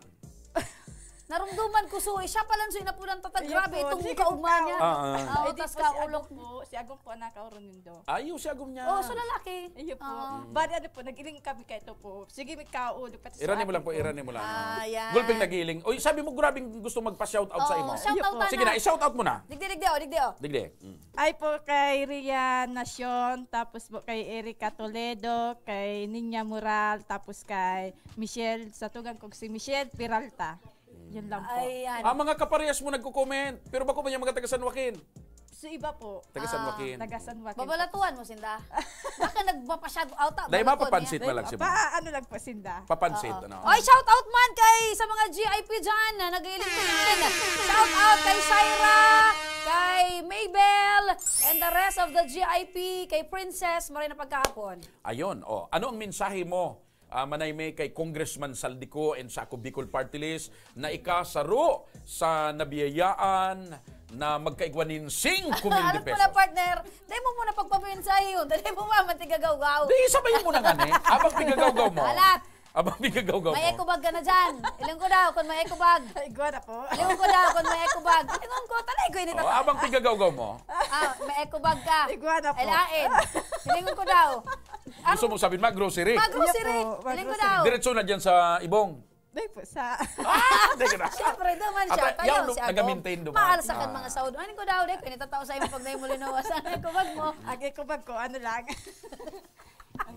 Narumduman ko suy, siya palang suy na po ng tatag. Grabe, itong kaugma niya. Tas kaulok po. Si Agong po nakauron nindo. Ayaw si Agong niya. So lalaki. Iyo po. Bari ano po, nag-iling kami kayo ito po. Sige, may kaulo. Irani mo lang po, irani mo lang. Gulping nagiling. Oy, sabi mo grabing gusto magpa-shoutout sa imo. Sige na, i-shoutout mo na. Digde. Ay po kay Ria Nacion, tapos po kay Erika Toledo, kay Ninya Moral, tapos kay Michelle, sa tugang ko si Michelle Peralta. Yun lang po. Mga kaparehas mo nagko-comment. Pero bako ba yung mga taga San Joaquin? So iba po. Taga San Joaquin. Taga San Joaquin. Babalatuan mo, Sinda. Baka nagpapashout-out. Dahil mapapansit man lang si mo. Ano lang po, Sinda? Papansit. Oy, shout-out man kay sa mga GIP dyan na nag-iiling. Shout-out kay Shaira, kay Maybell, and the rest of the GIP, kay Princess, maray na pagkahapon. Ayun. Ano ang mensahe mo? Manay may kay Congressman Saldico and sa Ako Bicol Party List na ikasaro sa nabiyayaan na magkaigwanin 5,000 Ano pesos. pala partner? Dahil mo muna pagpapinsay yun. Dahil mo maman tigagaw-gaw. Di, sabayin mo na nga eh. Abang pigagaw-gaw mo. Alat! Abang pigagaw-gaw mo. May ecobag ka na dyan. Ilang ko daw kung may ecobag. Igwa na po. Ilang ko daw kung may ecobag. Ilang ko, talay ko yun. Abang pigagaw-gaw mo. May ecobag ka. Igwa na po. Elain. Ilang ko daw. Gusto mo sabihin mag-grocery? Mag-grocery. Ilang ko daw. Diretso na dyan sa Ibong. Dahil po sa... Siyempre, duman siya. Tayo siya. Nag-maintain duman. Maalsakan mga saud. Ano ko daw, dek? Pinitataw sa iyo pag na yung muli nawasan. Ang ecobag mo. Ang ecobag ko, ano lang.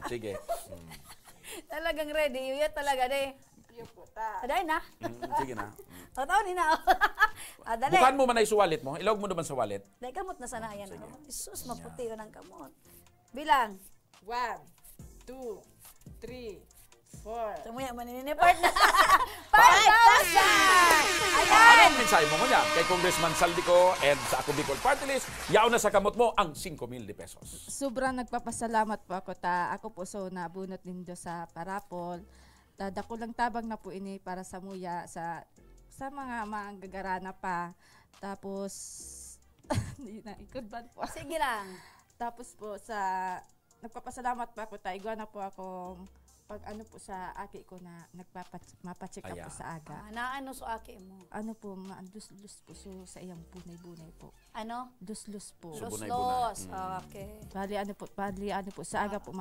Sige. Talagang ready. Yun talaga, de. Aday na. Sige na. Tataw ni na. Adali. Bukan mo man ay suwalit mo. Ilawag mo naman sa wallet. Dahil kamot na sana yan. Isus, maputi yun ang kamot. Bilang. 1, 2, 3, 4. Tumuya maninin part na. 5,000! Ayan! Anong mensahe mo niya kay Congressman Saldico and sa Ako Bicol Party List? Yaw na sa kamot mo ang 5,000 pesos. Sobrang nagpapasalamat po ako. Ako po so nabunot nindo sa parapol. Dako lang tabang na po ini para sa muya sa mga manggagara pa. Tapos ikudban po. Sige lang. Tapos po sa nagpapasalamat po ako. Igwa na po akong pag ano po sa aki ko na mapacheck up po sa aga. Naano sa aki mo? Ano po, maandus-lus po so, sa iyang bunay-bunay po. Ano? Dus-lus po. So, dus-lus. Okay. Bali ano po sa aga po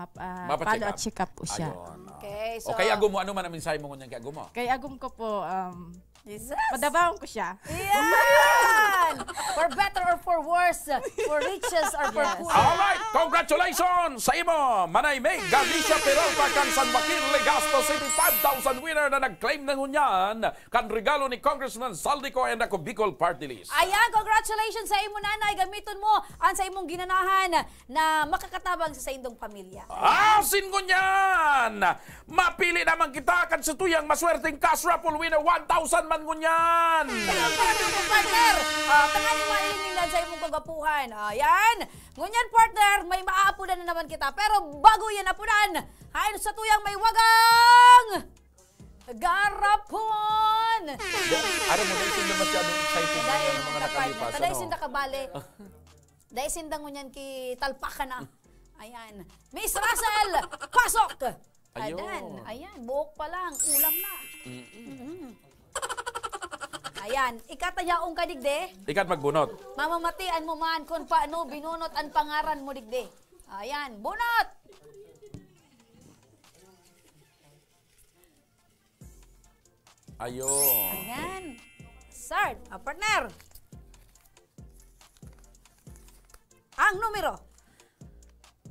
check up po siya. Ayun. Okay. So, kay Agum mo, ano man ang mensahe mo ngunyan kay Agum mo? Kay Agum ko po, Jesus. Padabaon ko siya. Yan! For better or for worse, for riches or for poor. Alright, congratulations sa imo, Manay May Galicia Peralta kan San Joaquin Legazpo City, 5,000 winner na nag-claim ng hunyan kan regalo ni Congressman Saldico and ako Bicol Party List. Ayan, congratulations sa imo nanay. Gamiton mo ang sa imong ginanahan na makakatabang sa indong pamilya. Asin ko niyan! Mapili naman kita kan sa tuyang maswerteng cash raffle winner, 1,000 man ko niyan! Partner, tanganing mailiningan sa imong kagapuhan. Ayan, ngunyan partner, may maaapunan na naman kita. Pero bago yan apunan, hain sa tuyang may wagang garapon! Ano mo, dahil sila masyadong excited na ng mga nakalipas. Dahil sinda kabale. Dahil sinda ngunyan ki talpakan na. Ayan. Miss Russell, pasok! Ayan, buhok pa lang, ulam na. Ayan, ikatayaong ka digde. Ikat magbunot. Mamamatian mo man kung paano binunot ang pangaran mo digde. Ayan, bunot! Ayun. Ayan. Start. Partner. Ang numero.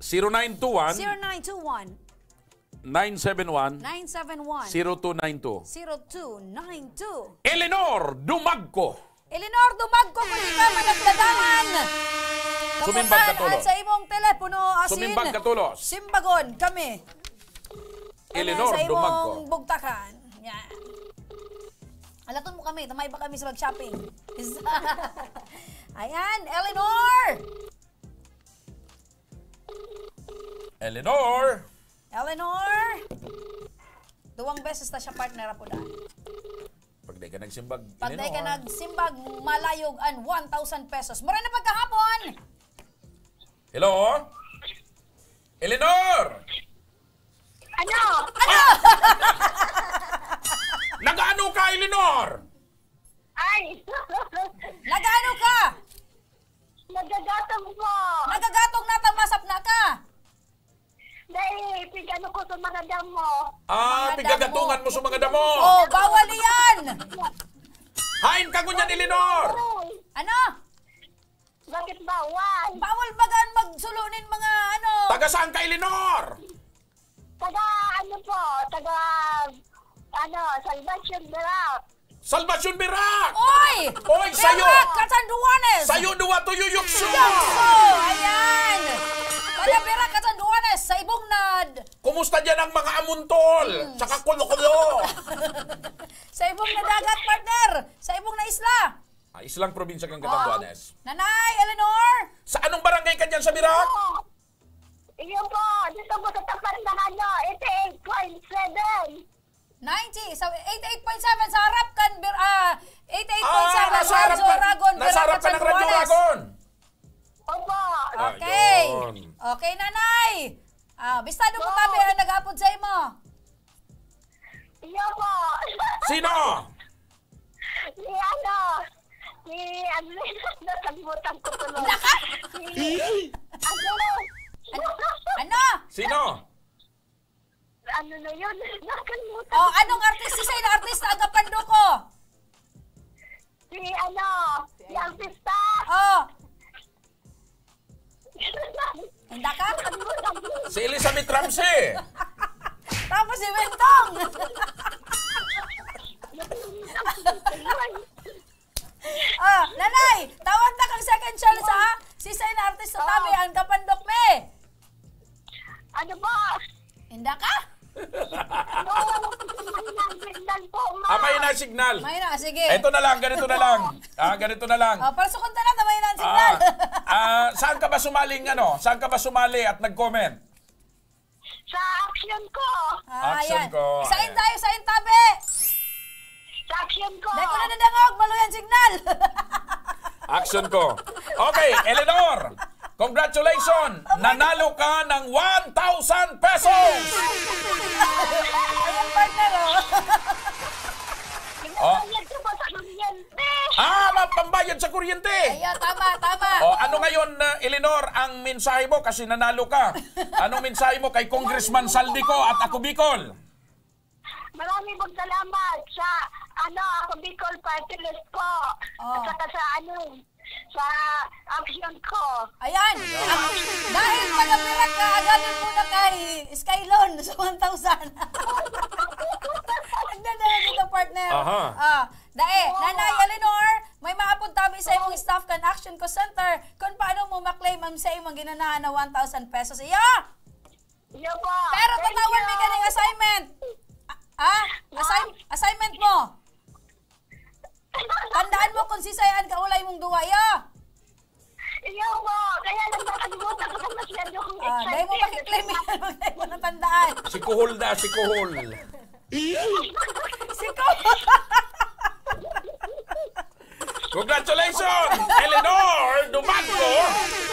0921 0921 971 971 0292. 0292. Eleanor Dumagco. Eleanor Dumagco, kung di ka managdadangan. Sumimbag katulo. Sa imong telepono, asin. Sumimbag katulos. Simbagon kami. Eleanor sa Dumagco. imong bugtakan. Yan. Alaton mo kami, tamay ba kami sa mag-shopping? Ayan, Eleanor! Eleanor! Eleanor! Duwang beses na siya partner po dahil. Pag di ka nagsimbag, Pag di ka nagsimbag, malayog ang 1,000 pesos. Mura na pagkahapon! Hello? Eleanor! Ano? Ano? Nag-ano ka, Eleanor? Ay! Nag-ano ka? Nagagatong po. Nagagatong na tamasap na ka? Dahil pigano ko sa mga damo. Pigagatungan mo sa mga damo. Oh, bawal yan! Hain ka ngunyan, Eleanor! Ano? Bakit bawal? Bawal bagaan magsulunin mga ano? Taga saan ka, Eleanor? Taga ano po? Taga Salvation Barak. Salvation Barak! Oy! Oy, sayo! Barak, Katanduanes! Sayo duwa to yuyukso! Yukso! Ayan! Kada Barak, Katanduanes, sa ibong nad. Kumusta dyan ang mga amuntol? Tsaka kulo-kulo! Sa ibong nadagat, partner! Sa ibong na isla! Islang probinsya kang Catanduanes. Nanay, Eleanor! Sa anong barangay ka dyan sa Barak? Iyon po, dito po sa tapat ng 88.7. 90, sa 88.7 sa harap kan 88.7 sa Radyo Aragon. Nasa harap ka ng Radyo Aragon. Opo. Okay. Okay, nanay. Bistado mo kami ang nag-apod sa imo. Iyo po. Sino? Si nakalimutan ko tuloy. Ano? Sino? Ano na yun? Nakalimutan. Oh, anong artista sa'yo na artista ang kapando ko? Si artista. Oh. Handa ka? Si Elizabeth Ramsey. Tapos si Wentong. Nanay, tawag na kang second chance ha? Si sa'yo na artista tabi ang kapandok me. Ano ba? Handa ka? May na signal. May na, sige. Ito na lang, ganito na lang. Ganito na lang. Para sukunta na, may na signal. Saan ka ba sumaling, Saan ka ba sumali at nag-comment? Sa action ko. Action ko. Isain tayo, isain tabi. Sa action ko. Dahil ko na nadangog, maluyan signal. Action ko. Okay, Eleanor. Congratulations! Nanalo ka ng 1,000 pesos! Ayan, partner, Pambayad sa kuryente! Ayan, tama. Ano ngayon, Eleanor, ang mensahe mo kasi nanalo ka? Anong mensahe mo kay Congressman Saldico at ako Bicol? Maraming pong salamat sa ako Bicol Party List po. At saka sa action ko. Ayan. Dahil pag-apirak ka, agad muna kay Skylon sa 1,000. Nagdadala dito, partner. Nanay Eleanor, may maapod tabi sa imong staff kan Action Co Center kung paano mo maklaim ang sa imong ginanahan na 1,000 pesos. Iya! Iya po. Pero tatawan may ganing assignment. Assignment mo. Tandaan mo kung sisayan ka ulay mong duwa, ya. Iya po. Kaya lang nakalimutan ko na masyado kong excited. Dahil mo makiklaim yan. Dahil mo natandaan. Si Kuhol na, si Kuhol. Si Kuhol. Congratulations, Eleanor Dumanco,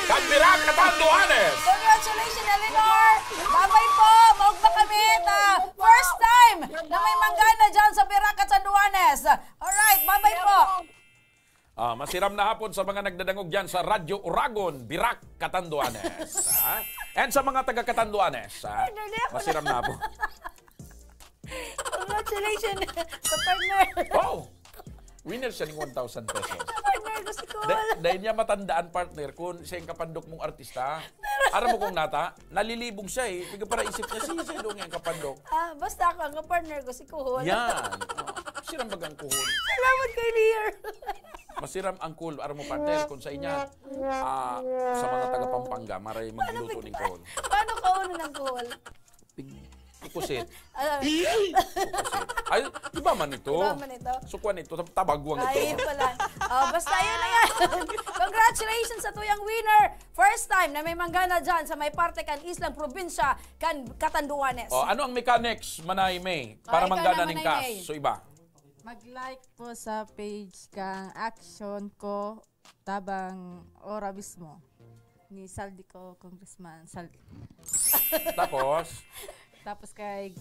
Kagbirak Katanduanes. Congratulations, Eleanor. Babay po. Maugba kami. First time na may manggana dyan sa Birak Katanduanes. Alright, babay po. Masiram na hapon sa mga nagdadangog dyan sa Radyo Uragon, Birak, Katanduanes. And sa mga taga Katanduanes, masiram na hapon. Congratulations sa partner. Oh! Winner siya ng 1,000 pesos. Partner ko si Cole. Dahil niya matandaan, partner, kung siya yung kapandok mong artista. Aram mo kung nata, nalilibog siya eh. Bigla para isip niya, siya doon yung kapandok. Basta ako ang partner ko si Cole. Yan. Masiram bagang Kuhol. Salamat kay Lear. Masiram ang cool. Aram mo, partner, kung sa inya, sa mga taga-Pampanga, maray magluto ng Kuhol. Paano ka uno ng Cole? Pukusit. Ay, iba man ito. Sukuan ito, tabagwang ito. Ay, pala. Basta yun na yan. Congratulations sa tuyang winner. First time na may manggana dyan sa may parte kan Islang Probinsya kan Catanduanes. Ano ang mechanics, Manay May, para manggana ng cash? So iba. Mag-like po sa page kang Action Co tabang ora mismo ni Saldico, Congressman Saldico. Tapos kay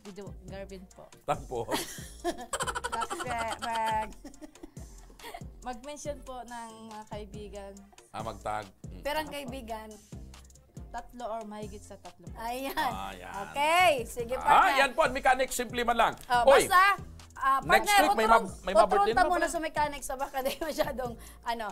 Video Garvin po. Tapos mag-mention po ng mga kaibigan. Magtag. Perang kaibigan. 3 or mahigit sa 3. Ayan. Okay. Sige, partner. Yan po, mechanics, simple man lang. Basta, next week may birthday na muna sa mechanics sa baka di masyadong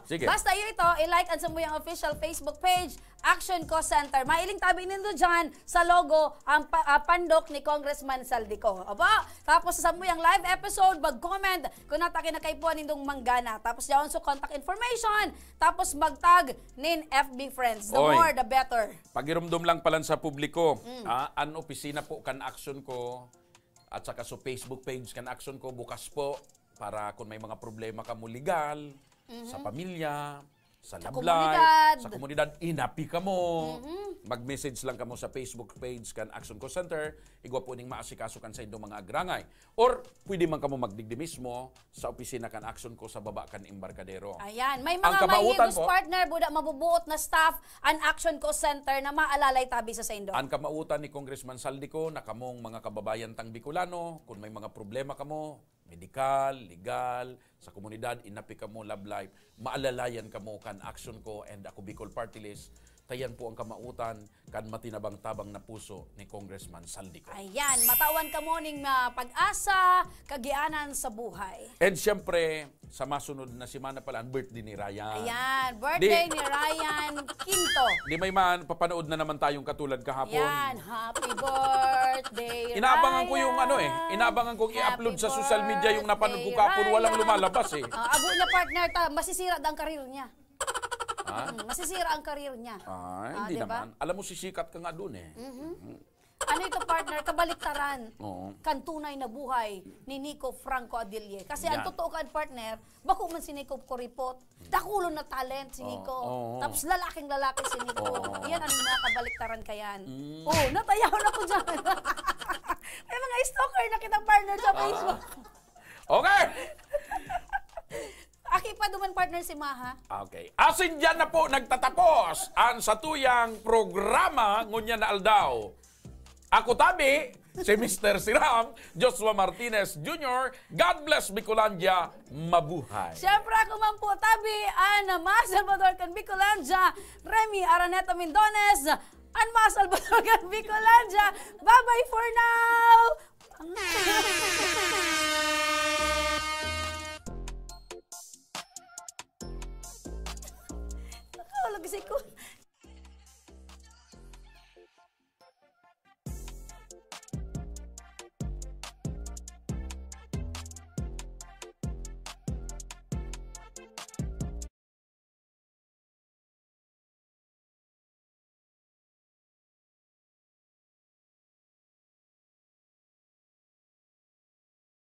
Sige. Basta yun ito, i-like and sa mo yung official Facebook page, Action Co Center. Mailing tabi nindo dyan sa logo ang pandok ni Congressman Saldico. Aba? Tapos sa mo yung live episode, mag-comment kung natake na kay po nindong manggana. Tapos yaon so contact information. Tapos mag-tag nin FB friends. The more, the better. Pagirumdum lang pala sa publiko. An opisina po kan Action Co. At saka sa Facebook page kan Action Co bukas po para kung may mga problema ka mo legal, sa pamilya, sa love life, sa komunidad, inapi ka mo. Mag-message lang ka mo sa Facebook page kan Action Co Center, igwa po ning maasikaso kan sa indong mga agrangay. Or pwede man ka mo magdigdi mismo sa opisina kan Action Co sa baba kan Embarcadero. Ayan, may mga mahigos partner, buda mabubuot na staff ang Action Co Center na maalalay tabi sa indo. Ang kamautan ni Congressman Saldico na kamong mga kababayan tang Bicolano, kung may mga problema ka mo, medikal, legal, sa komunidad, inapi ka mo, love life, maalalayan ka mo kan Action Co and ako Bicol Party List. Tayan po ang kamautan kan matinabang-tabang na puso ni Congressman Saldico. Ayan, matawan ka mo ning pag-asa, kagianan sa buhay. And siyempre, sa masunod na simana pala, ang birthday ni Ryan. Ayan, birthday ni Ryan Quinto. Di may man, papanood na naman tayong katulad kahapon. Ayan, happy birthday, Inaabangan Ryan. ko yung inaabangan kong i-upload sa social media yung napanood ko kahapon, walang lumalabas eh. Abo niya partner, masisira ang karir niya. Masisira ang karir niya. Hindi diba? naman. Alam mo, sisikat ka nga doon eh. Ano ito partner, kabaliktaran. Oo. Kan tunay na buhay ni Nico Franco Adilye. Kasi ang totoo kan partner, bako man si Nico Coripot, dakulo na talent si Nico. Tapos lalaking-lalaki si Nico. Yan ang mga kabaliktaran kayan. Natayaw na ko dyan. May mga stalker na kitang partner sa Facebook. Okay! Aki pa duman partner si Maha. Okay. Asin dyan na po nagtatapos ang satuyang programa ngunya na aldaw. Ako tabi, si Mr. Siram, Joshua Martinez Jr., God bless Bicolandia, mabuhay. Siyempre ako man po tabi, Ana Ma Salvador kan Bicolandia, Remy Araneta Mendones, Anma Salvador kan Bicolandia. Bye-bye for now!